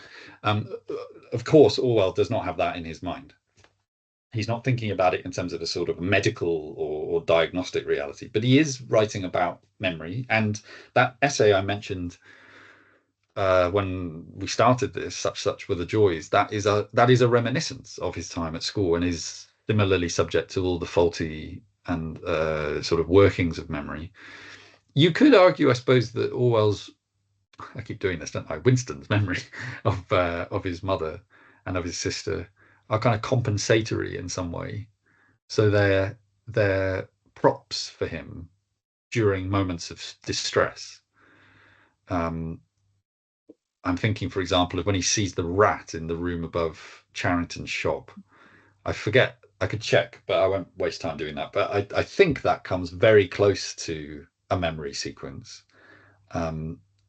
Of course, Orwell does not have that in his mind. He's not thinking about it in terms of a sort of medical or diagnostic reality, but he is writing about memory. And that essay I mentioned when we started this, such were the joys, that is a reminiscence of his time at school, and is similarly subject to all the faulty and sort of workings of memory. You could argue, I suppose, that Orwell's, I keep doing this, don't I, Winston's memory of his mother and of his sister are kind of compensatory in some way. So they're props for him during moments of distress. I'm thinking, for example, of when he sees the rat in the room above Charrington's shop. I forget, I could check, but I won't waste time doing that. But I think that comes very close to a memory sequence.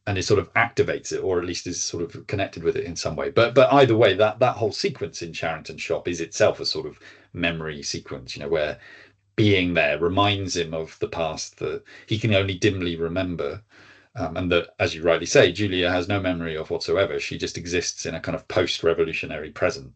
And it sort of activates it, or at least is sort of connected with it in some way. But either way, that whole sequence in Charrington's shop is itself a sort of memory sequence, where being there reminds him of the past that he can only dimly remember. And that, as you rightly say, Julia has no memory of whatsoever. She just exists in a kind of post-revolutionary present.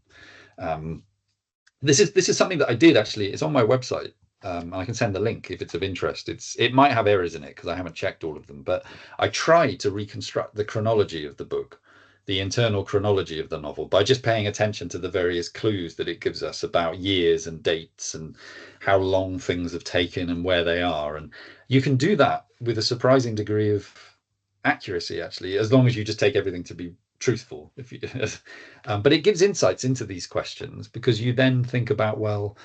This is something that I did actually. It's on my website. And I can send the link if it's of interest. It might have errors in it because I haven't checked all of them, but I tried to reconstruct the chronology of the book, the internal chronology of the novel, by just paying attention to the various clues that it gives us about years and dates and how long things have taken and where they are. And you can do that with a surprising degree of accuracy, actually, as long as you just take everything to be truthful. But it gives insights into these questions, because you then think about, well,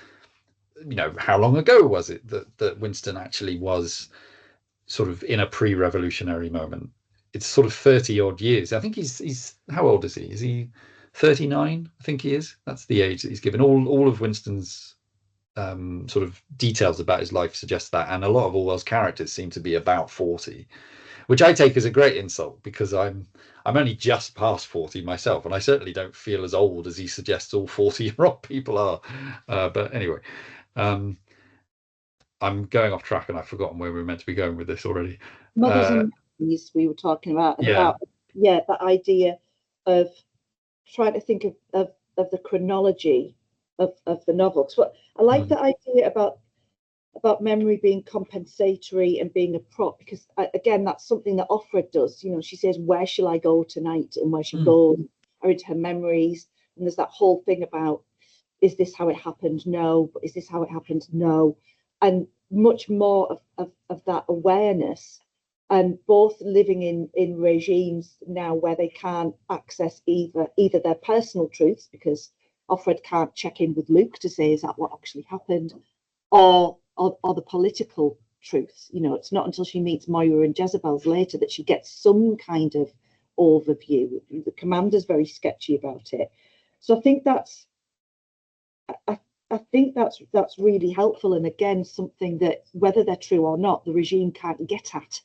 how long ago was it that Winston actually was sort of in a pre-revolutionary moment? It's sort of 30 odd years. I think he's how old is he? Is he 39? I think he is. That's the age that he's given. All of Winston's sort of details about his life suggest that, and a lot of Orwell's characters seem to be about 40, which I take as a great insult, because I'm only just past 40 myself, and I certainly don't feel as old as he suggests all 40-year-old people are. But anyway. I'm going off track, and I've forgotten where we were meant to be going with this already. Mothers and memories we were talking about, yeah. That idea of trying to think of the chronology of the novel. So I like the idea about memory being compensatory and being a prop, because again, that's something that Offred does. She says, "Where shall I go tonight?" And where she goes are into her memories, and there's that whole thing about, is this how it happened? No. But is this how it happened? No. And much more of that awareness, and both living in regimes now where they can't access either their personal truths, because Offred can't check in with Luke to say, is that what actually happened, or the political truths. It's not until she meets Moira and Jezebel's later that she gets some kind of overview. The commander's very sketchy about it. So I think that's really helpful, and again, something that, whether they're true or not, the regime can't get at.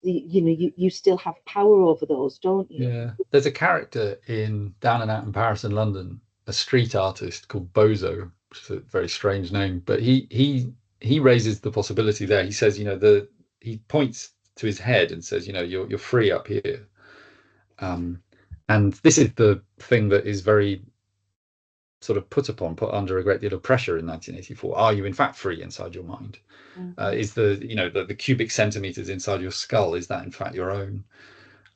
You still have power over those, don't you? Yeah, there's a character in Down and Out in Paris and London, a street artist called Bozo, which is a very strange name, but he raises the possibility there. He says, he points to his head and says, you're free up here. And this is the thing that is very sort of put under a great deal of pressure in 1984. Are you in fact free inside your mind? Is the cubic centimeters inside your skull, is that in fact your own?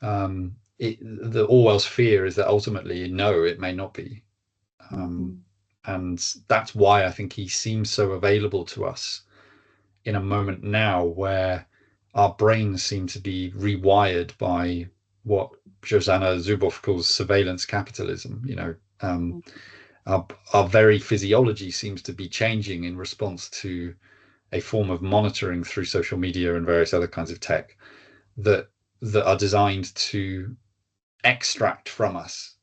The Orwell's fear is that ultimately, no, it may not be. And that's why I think he seems so available to us in a moment now where our brains seem to be rewired by what Zsuzsanna Zuboff calls surveillance capitalism. Our very physiology seems to be changing in response to a form of monitoring through social media and various other kinds of tech that are designed to extract from us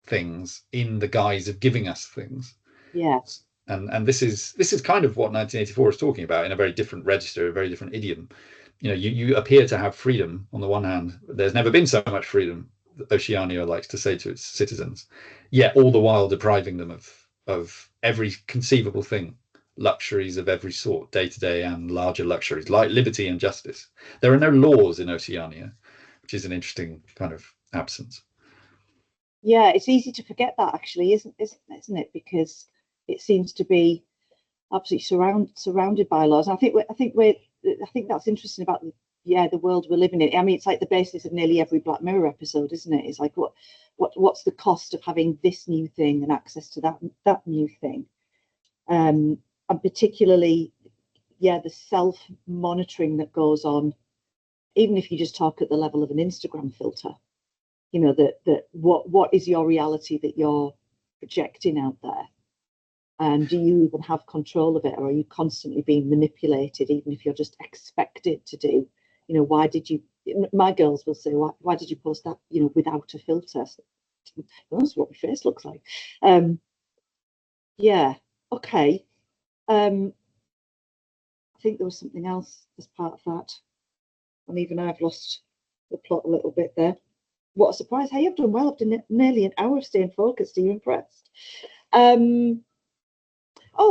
things in the guise of giving us things. Yes. And this is kind of what 1984 is talking about in a very different register, a very different idiom. You appear to have freedom on the one hand. There's never been so much freedom, Oceania likes to say to its citizens, yet all the while depriving them of every conceivable thing, luxuries of every sort, day-to-day and larger luxuries, like liberty and justice. There are no laws in Oceania, which is an interesting kind of absence. Yeah, it's easy to forget that, actually, isn't it? Because it seems to be absolutely surrounded by laws. And I think that's interesting about the world we're living in. I mean, it's like the basis of nearly every Black Mirror episode, isn't it? It's like what's the cost of having this new thing and access to that new thing, and particularly, the self-monitoring that goes on, even if you just talk at the level of an Instagram filter. That what is your reality that you're projecting out there, and do you even have control of it, or are you constantly being manipulated, even if you're just expected to do? Why did you? My girls will say, why did you post that without a filter? That's what my face looks like. Okay. I think there was something else as part of that, and even I've lost the plot a little bit there. What a surprise. Hey, I've done well. I've done nearly an hour of staying focused. Are you impressed? Oh,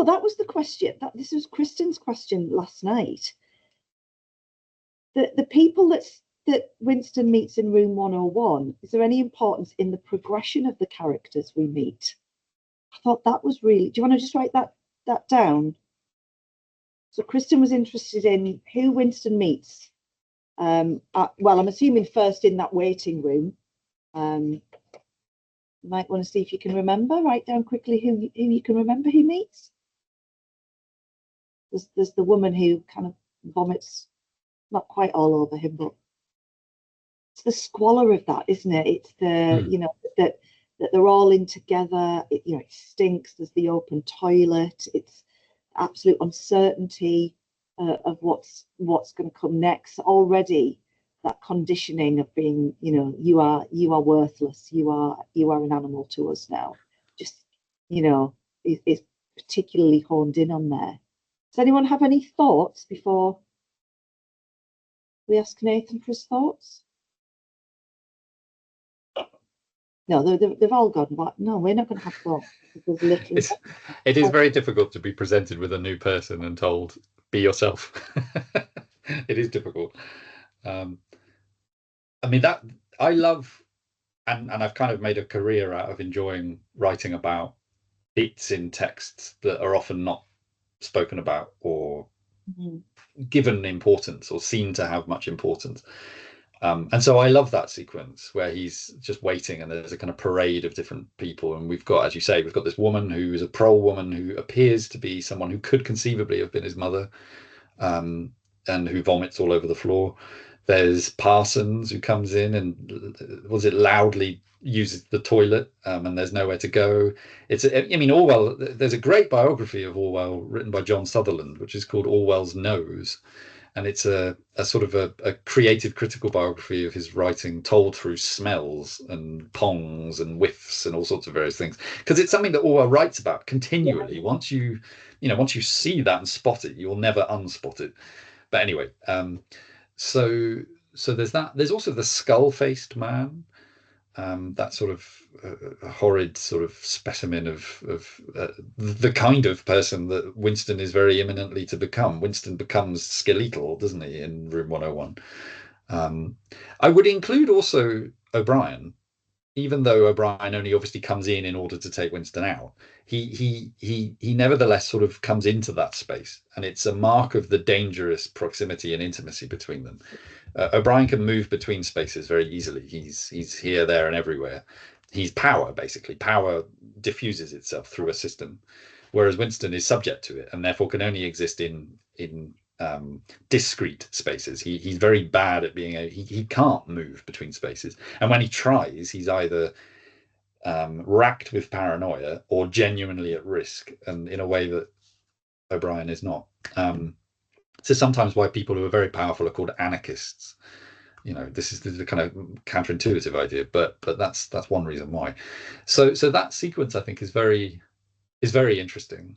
that was the question. This was Kristen's question last night. The people that Winston meets in room 101, is there any importance in the progression of the characters we meet? I thought that was really... Do you want to just write that down? So Kristen was interested in who Winston meets. Well, I'm assuming first in that waiting room. You might want to see if you can remember. Write down quickly who you can remember who meets. There's the woman who kind of vomits, not quite all over him, but it's the squalor of that, isn't it? It's the that they're all in together. It stinks. There's the open toilet. It's absolute uncertainty of what's going to come next. Already, that conditioning of being, you are worthless. You are an animal to us now. Just, is particularly honed in on there. Does anyone have any thoughts before we ask Nathan for his thoughts? No, they've all gone. What? No, we're not going to have thoughts. It is very difficult to be presented with a new person and told, be yourself. It is difficult. I mean, that I love, and I've kind of made a career out of enjoying writing about bits in texts that are often not spoken about or given importance or seen to have much importance. And so I love that sequence where he's just waiting and there's a kind of parade of different people. And we've got, as you say, we've got this woman who is a prole woman who appears to be someone who could conceivably have been his mother, and who vomits all over the floor. There's Parsons who comes in and loudly uses the toilet, and there's nowhere to go. Orwell, there's a great biography of Orwell written by John Sutherland, which is called Orwell's Nose. And it's a sort of a creative critical biography of his writing told through smells and pongs and whiffs and all sorts of various things. Because it's something that Orwell writes about continually. Yeah. Once you see that and spot it, you'll never unspot it. But anyway, so there's that. There's also the skull-faced man, that sort of horrid sort of specimen of the kind of person that Winston is very imminently to become. Winston becomes skeletal, doesn't he, in room 101? I would include also O'Brien. even though O'Brien only obviously comes in order to take Winston out, he nevertheless sort of comes into that space, and it's a mark of the dangerous proximity and intimacy between them. O'Brien can move between spaces very easily. He's here, there, and everywhere. He's power, basically. Power diffuses itself through a system, whereas Winston is subject to it and therefore can only exist in discrete spaces. He's very bad at being he can't move between spaces, and when he tries, he's either racked with paranoia or genuinely at risk, and in a way that O'Brien is not. So sometimes why people who are very powerful are called anarchists. This is the kind of counterintuitive idea, but that's one reason why. So that sequence, I think, is very interesting.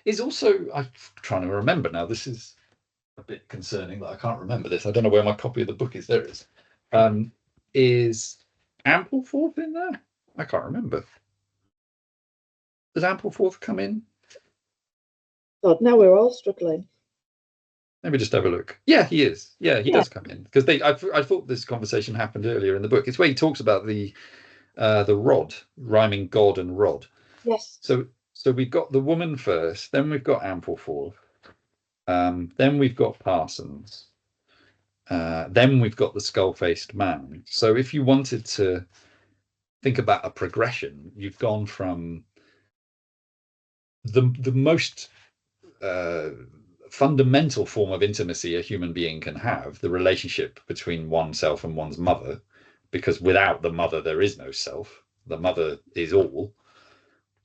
Is also, I'm trying to remember now, this is a bit concerning that I can't remember this. I don't know where my copy of the book is. There it is. Is Ampleforth in there? I can't remember. Does Ampleforth come in? God, now we're all struggling. Let me just have a look. Yeah, he is. Yeah, he does come in, because I thought this conversation happened earlier in the book. It's where he talks about the rod, rhyming God and rod. Yes. So we've got the woman first, then we've got Ampleforth, then we've got Parsons, then we've got the skull-faced man. So if you wanted to think about a progression, you've gone from the most fundamental form of intimacy a human being can have, the relationship between oneself and one's mother, because without the mother there is no self, the mother is all,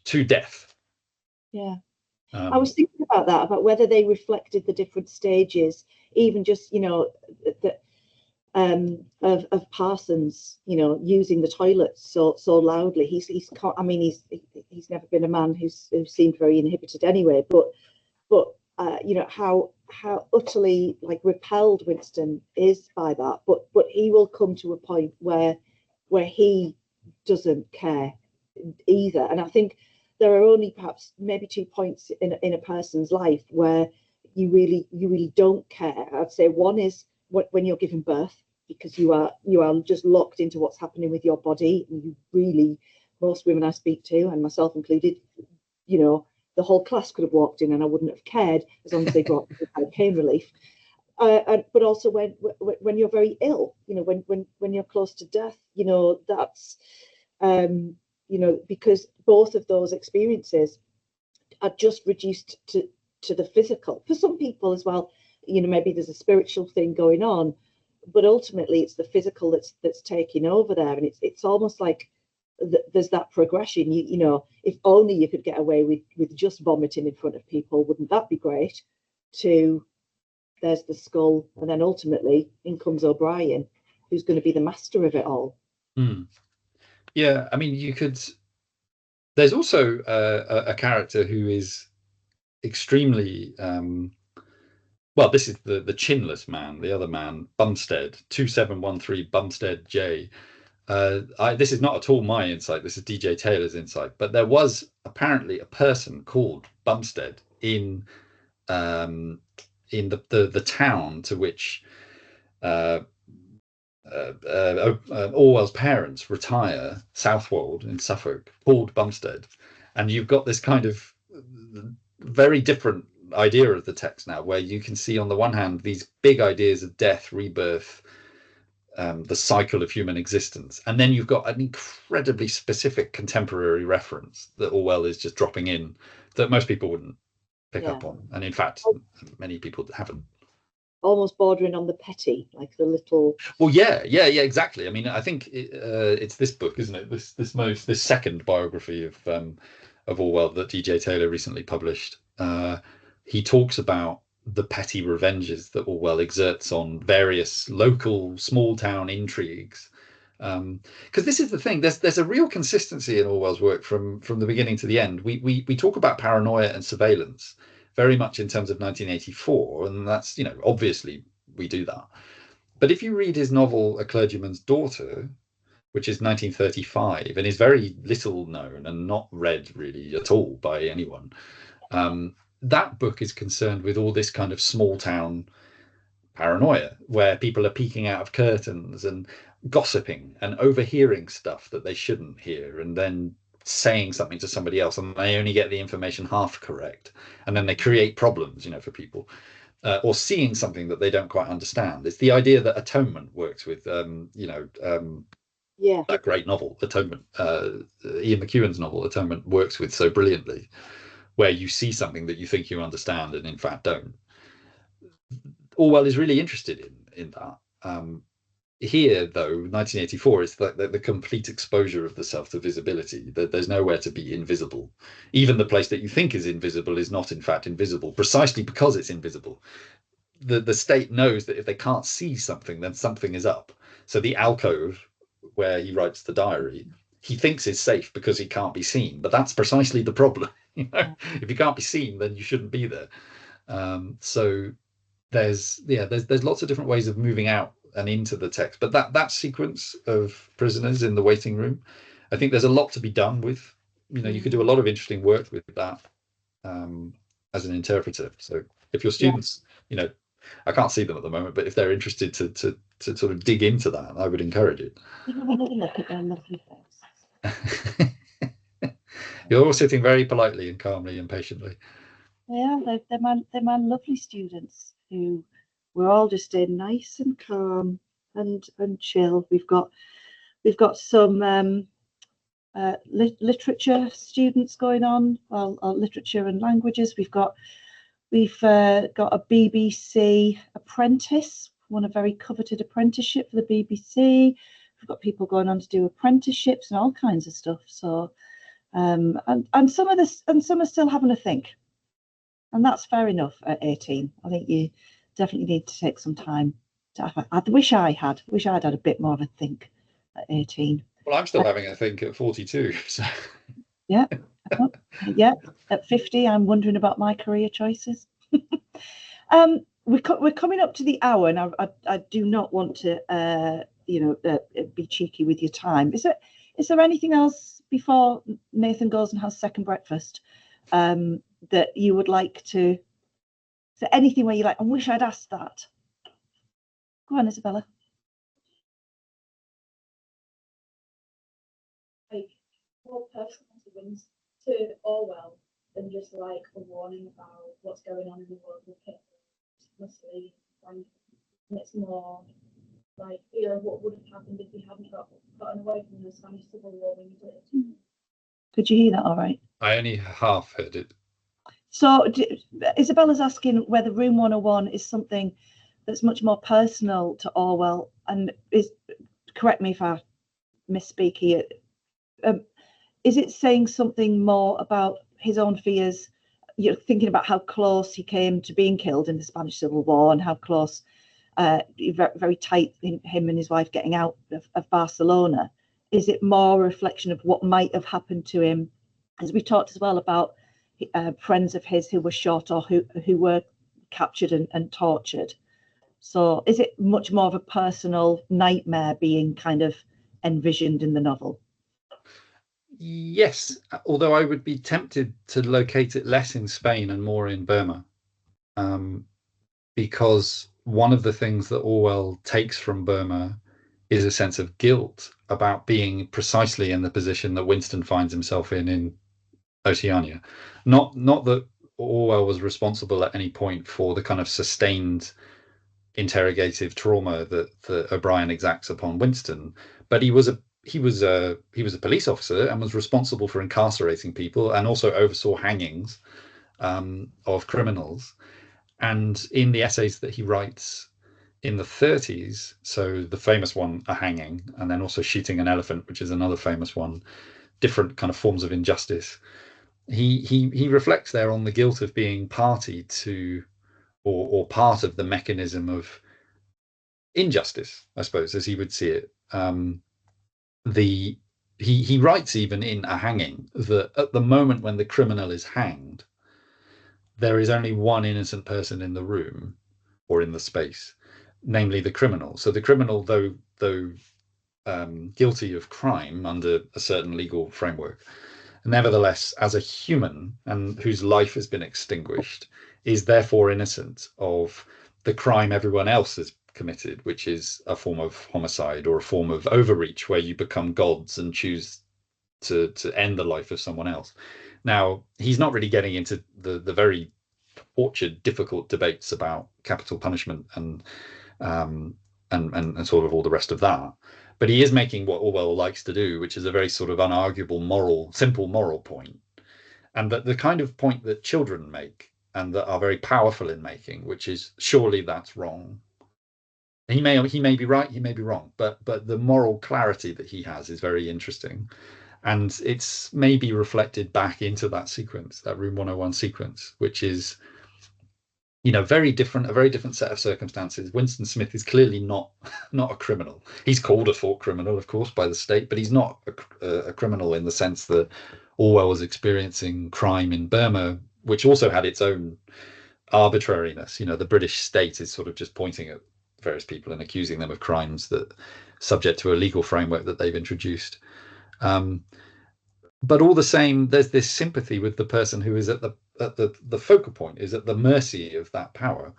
to death. Yeah. I was thinking about that, about whether they reflected the different stages, even just, of Parsons, using the toilets so loudly. He's never been a man who seemed very inhibited anyway, but how utterly repelled Winston is by that, but he will come to a point where he doesn't care either. And I think there are only perhaps maybe 2 points in a person's life where you really don't care. I'd say one is when you're giving birth, because you are just locked into what's happening with your body, and you really, most women I speak to, and myself included, the whole class could have walked in and I wouldn't have cared, as long as they brought pain relief. But also when you're very ill, when you're close to death, that's because both of those experiences are just reduced to the physical. For some people as well, maybe there's a spiritual thing going on, but ultimately it's the physical that's taking over there, and it's almost like there's that progression. If only you could get away with just vomiting in front of people, wouldn't that be great? There's the skull, and then ultimately in comes O'Brien, who's going to be the master of it all. Yeah, I mean, you could. There's also a character who is extremely well. This is the chinless man, the other man, Bumstead, 2713 Bumstead J. This is not at all my insight. This is DJ Taylor's insight. But there was apparently a person called Bumstead in the town to which Orwell's parents retire, Southwold in Suffolk, called Bumstead. And you've got this kind of very different idea of the text now, where you can see on the one hand these big ideas of death, rebirth, the cycle of human existence, and then you've got an incredibly specific contemporary reference that Orwell is just dropping in that most people wouldn't pick up on, and in fact many people haven't. Almost bordering on the petty, like the little. Well, yeah, exactly. I mean, I think it's this book, isn't it? This second biography of Orwell that DJ Taylor recently published. He talks about the petty revenges that Orwell exerts on various local small town intrigues. Because this is the thing. There's a real consistency in Orwell's work from the beginning to the end. We talk about paranoia and surveillance very much in terms of 1984, and that's, obviously we do that. But if you read his novel A Clergyman's Daughter, which is 1935 and is very little known and not read really at all by anyone, that book is concerned with all this kind of small town paranoia where people are peeking out of curtains and gossiping and overhearing stuff that they shouldn't hear, and then saying something to somebody else and they only get the information half correct, and then they create problems, for people, or seeing something that they don't quite understand. It's the idea that atonement works with, that great novel, Atonement, Ian McEwan's novel, Atonement, works with so brilliantly, where you see something that you think you understand and in fact don't. Orwell is really interested in that. Here, though, 1984 is the complete exposure of the self to visibility. There's nowhere to be invisible. Even the place that you think is invisible is not, in fact, invisible, precisely because it's invisible. The state knows that if they can't see something, then something is up. So the alcove where he writes the diary, he thinks is safe because he can't be seen. But that's precisely the problem. If you can't be seen, then you shouldn't be there. So there's lots of different ways of moving out and into the text, but that sequence of prisoners in the waiting room, I think there's a lot to be done with. You could do a lot of interesting work with that as an interpreter. So if your students, I can't see them at the moment, but if they're interested to sort of dig into that, I would encourage it. Look at their lovely faces. You're all sitting very politely and calmly and patiently. Yeah, they're my lovely students who we're all just staying nice and calm and chill. We've got some literature students going on, literature and languages. We've got a BBC apprentice, won a very coveted apprenticeship for the BBC. We've got people going on to do apprenticeships and all kinds of stuff. So and some are still having a think. And that's fair enough at 18. I think you definitely need to take some time to have I wish I'd had a bit more of a think at 18. Well, I'm still having a think at 42. So. Yeah. Yeah. At 50, I'm wondering about my career choices. We're coming up to the hour, and I do not want to be cheeky with your time. Is there anything else before Nathan goes and has second breakfast that you would like to? Is there anything where you're like, I wish I'd asked that? Go on, Isabella. Like more personal consequence to Orwell than just like a warning about what's going on in the world with Hitler, Mussolini, and it's more like, what would have happened if we hadn't gotten away from the Spanish Civil War when we did. Could you hear that all right? I only half heard it. So Isabella's asking whether Room 101 is something that's much more personal to Orwell, and correct me if I misspeak here. Is it saying something more about his own fears? You're thinking about how close he came to being killed in the Spanish Civil War, and how close, very, very tight, him and his wife getting out of Barcelona. Is it more a reflection of what might have happened to him? As we talked as well about friends of his who were shot or who were captured and tortured. So is it much more of a personal nightmare being kind of envisioned in the novel? Yes, although I would be tempted to locate it less in Spain and more in Burma, because one of the things that Orwell takes from Burma is a sense of guilt about being precisely in the position that Winston finds himself in Oceania. Not that Orwell was responsible at any point for the kind of sustained interrogative trauma that O'Brien exacts upon Winston, but he was a police officer and was responsible for incarcerating people, and also oversaw hangings of criminals. And in the essays that he writes in the 30s, so the famous one, A Hanging, and then also Shooting an Elephant, which is another famous one, different kind of forms of injustice, he reflects there on the guilt of being party to or part of the mechanism of injustice, I suppose, as he would see it. He writes even in A Hanging that at the moment when the criminal is hanged, there is only one innocent person in the room or in the space, namely the criminal. So the criminal, though guilty of crime under a certain legal framework, nevertheless, as a human and whose life has been extinguished, is therefore innocent of the crime everyone else has committed, which is a form of homicide or a form of overreach where you become gods and choose to end the life of someone else. Now, he's not really getting into the very tortured, difficult debates about capital punishment and sort of all the rest of that. But he is making what Orwell likes to do, which is a very sort of unarguable simple moral point, and that the kind of point that children make and that are very powerful in making, which is surely that's wrong. He may be right, he may be wrong, but the moral clarity that he has is very interesting, and it's maybe reflected back into that sequence, that Room 101 sequence, which is, you know, a very different set of circumstances. Winston Smith is clearly not a criminal. He's called a thought criminal, of course, by the state, but he's not a criminal in the sense that Orwell was experiencing crime in Burma, which also had its own arbitrariness. You know, the British state is sort of just pointing at various people and accusing them of crimes that subject to a legal framework that they've introduced. But all the same, there's this sympathy with the person who is at the focal point, is at the mercy of that power.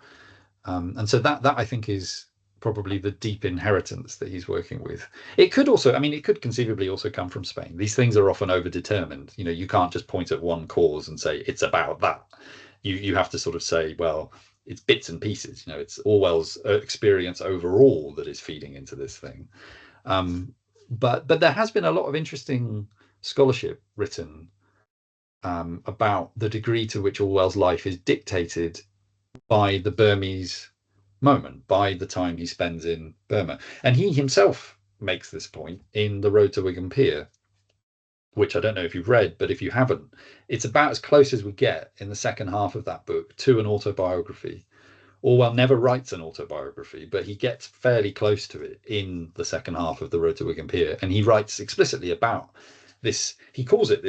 And so that I think is probably the deep inheritance that he's working with. It could also, I mean, it could conceivably also come from Spain. These things are often overdetermined. You know, you can't just point at one cause and say it's about that. You have to sort of say, well, it's bits and pieces. You know, it's Orwell's experience overall that is feeding into this thing. But there has been a lot of interesting scholarship written about the degree to which Orwell's life is dictated by the Burmese moment, by the time he spends in Burma. And he himself makes this point in The Road to Wigan Pier, which I don't know if you've read, but if you haven't, it's about as close as we get in the second half of that book to an autobiography. Orwell never writes an autobiography, but he gets fairly close to it in the second half of The Road to Wigan Pier, and he writes explicitly about this. He calls it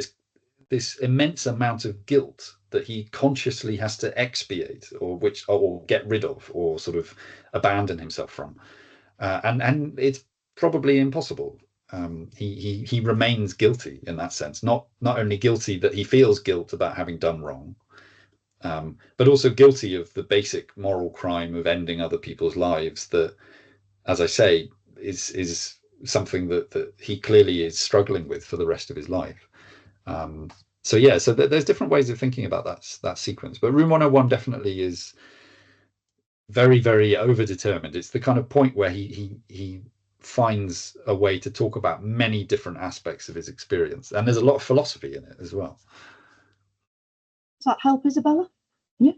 this immense amount of guilt that he consciously has to expiate, or get rid of, or sort of abandon himself from, and it's probably impossible. He remains guilty in that sense, not only guilty that he feels guilt about having done wrong, but also guilty of the basic moral crime of ending other people's lives that, as I say, is something that he clearly is struggling with for the rest of his life. So there's different ways of thinking about that sequence, but Room 101 definitely is very, very overdetermined. It's the kind of point where he finds a way to talk about many different aspects of his experience, and there's a lot of philosophy in it as well. Does that help, Isabella? Yeah.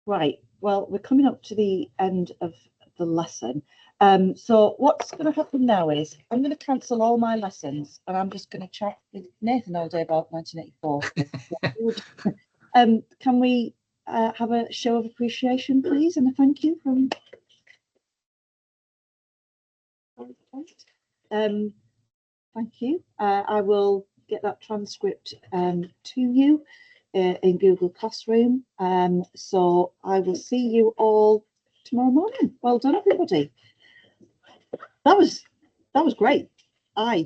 Right. Well, we're coming up to the end of the lesson. So what's going to happen now is I'm going to cancel all my lessons, and I'm just going to chat with Nathan all day about 1984. Can we have a show of appreciation, please, and a thank you from? Thank you. I will get that transcript to you in Google Classroom. So I will see you all tomorrow morning. Well done, everybody. That was great. I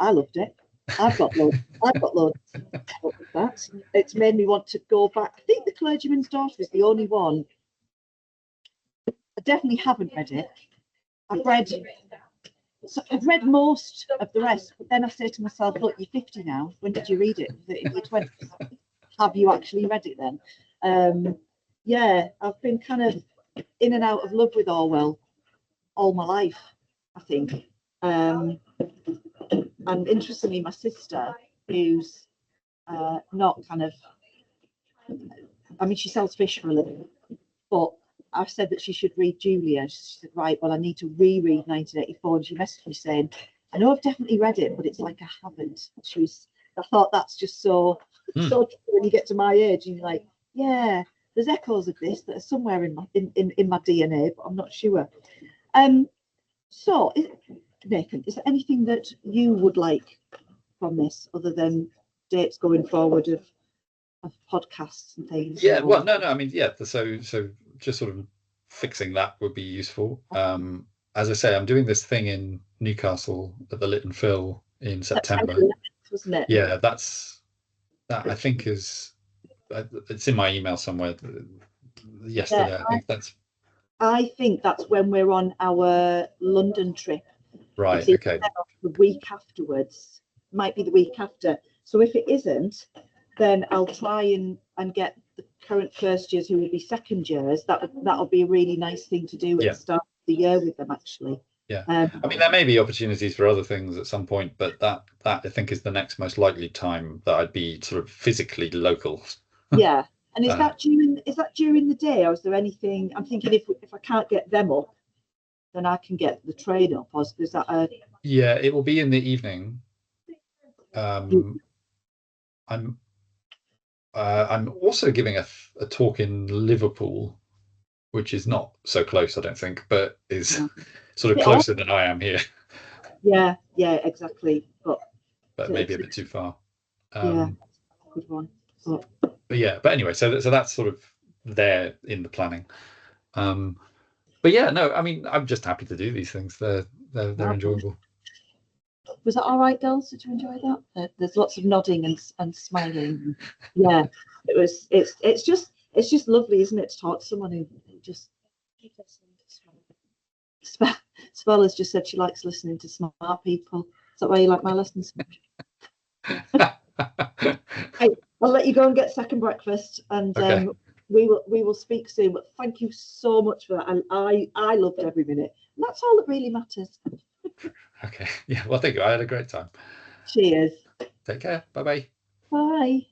loved it. I've got loads of that. It's made me want to go back. I think The Clergyman's Daughter is the only one. I definitely haven't read it. I've read most of the rest, but then I say to myself, look, you're 50 now. When did you read it? Was it in your 20s? Have you actually read it then? Yeah, I've been kind of in and out of love with Orwell all my life, I think. And interestingly, my sister, who's not kind of, I mean, she sells fish for a living, but I said that she should read Julia. She said, right, well, I need to reread 1984. And she messaged me saying, I know I've definitely read it, but it's like I haven't. I thought that's just so true when you get to my age and you're like, yeah, there's echoes of this that are somewhere in my DNA, but I'm not sure. So, Nathan, is there anything that you would like from this other than dates going forward of podcasts and things? Yeah, well, no, I mean, yeah, so just sort of fixing that would be useful. As I say, I'm doing this thing in Newcastle at the Lytton Phil in September. Wasn't it? Yeah, that I think is, it's in my email somewhere. yesterday. Yeah, I think I think that's when we're on our London trip. right. It's Okay. the week afterwards, might be the week after. So if it isn't, then I'll try and get the current first years who will be second years. That'll be a really nice thing to do at Yeah. the start of the year with them, actually. Yeah. I mean, there may be opportunities for other things at some point, but that I think is the next most likely time that I'd be sort of physically local. Yeah. And is Uh, that during the day, or is there anything? I'm thinking if I can't get them up, then I can get the train up. Or is that a? Yeah, it will be in the evening. I'm also giving a talk in Liverpool, which is not so close, I don't think, but is sort of closer than I am here. Yeah, exactly. But Maybe a bit too far. Yeah, good one. But anyway, so that's sort of there in the planning. But yeah, no, I mean, I'm just happy to do these things. They're enjoyable. Was that all right, girls? Did you enjoy that? There's lots of nodding and smiling. Yeah, it's just lovely, isn't it, to talk to someone who just. Spella's just said she likes listening to smart people. Is that why you like my lessons so much? Hey, I'll let you go and get second breakfast, and Okay. we will speak soon. But thank you so much for that. I loved every minute. And that's all that really matters. Okay. Yeah. Well, thank you. I had a great time. Cheers. Take care. Bye-bye. Bye.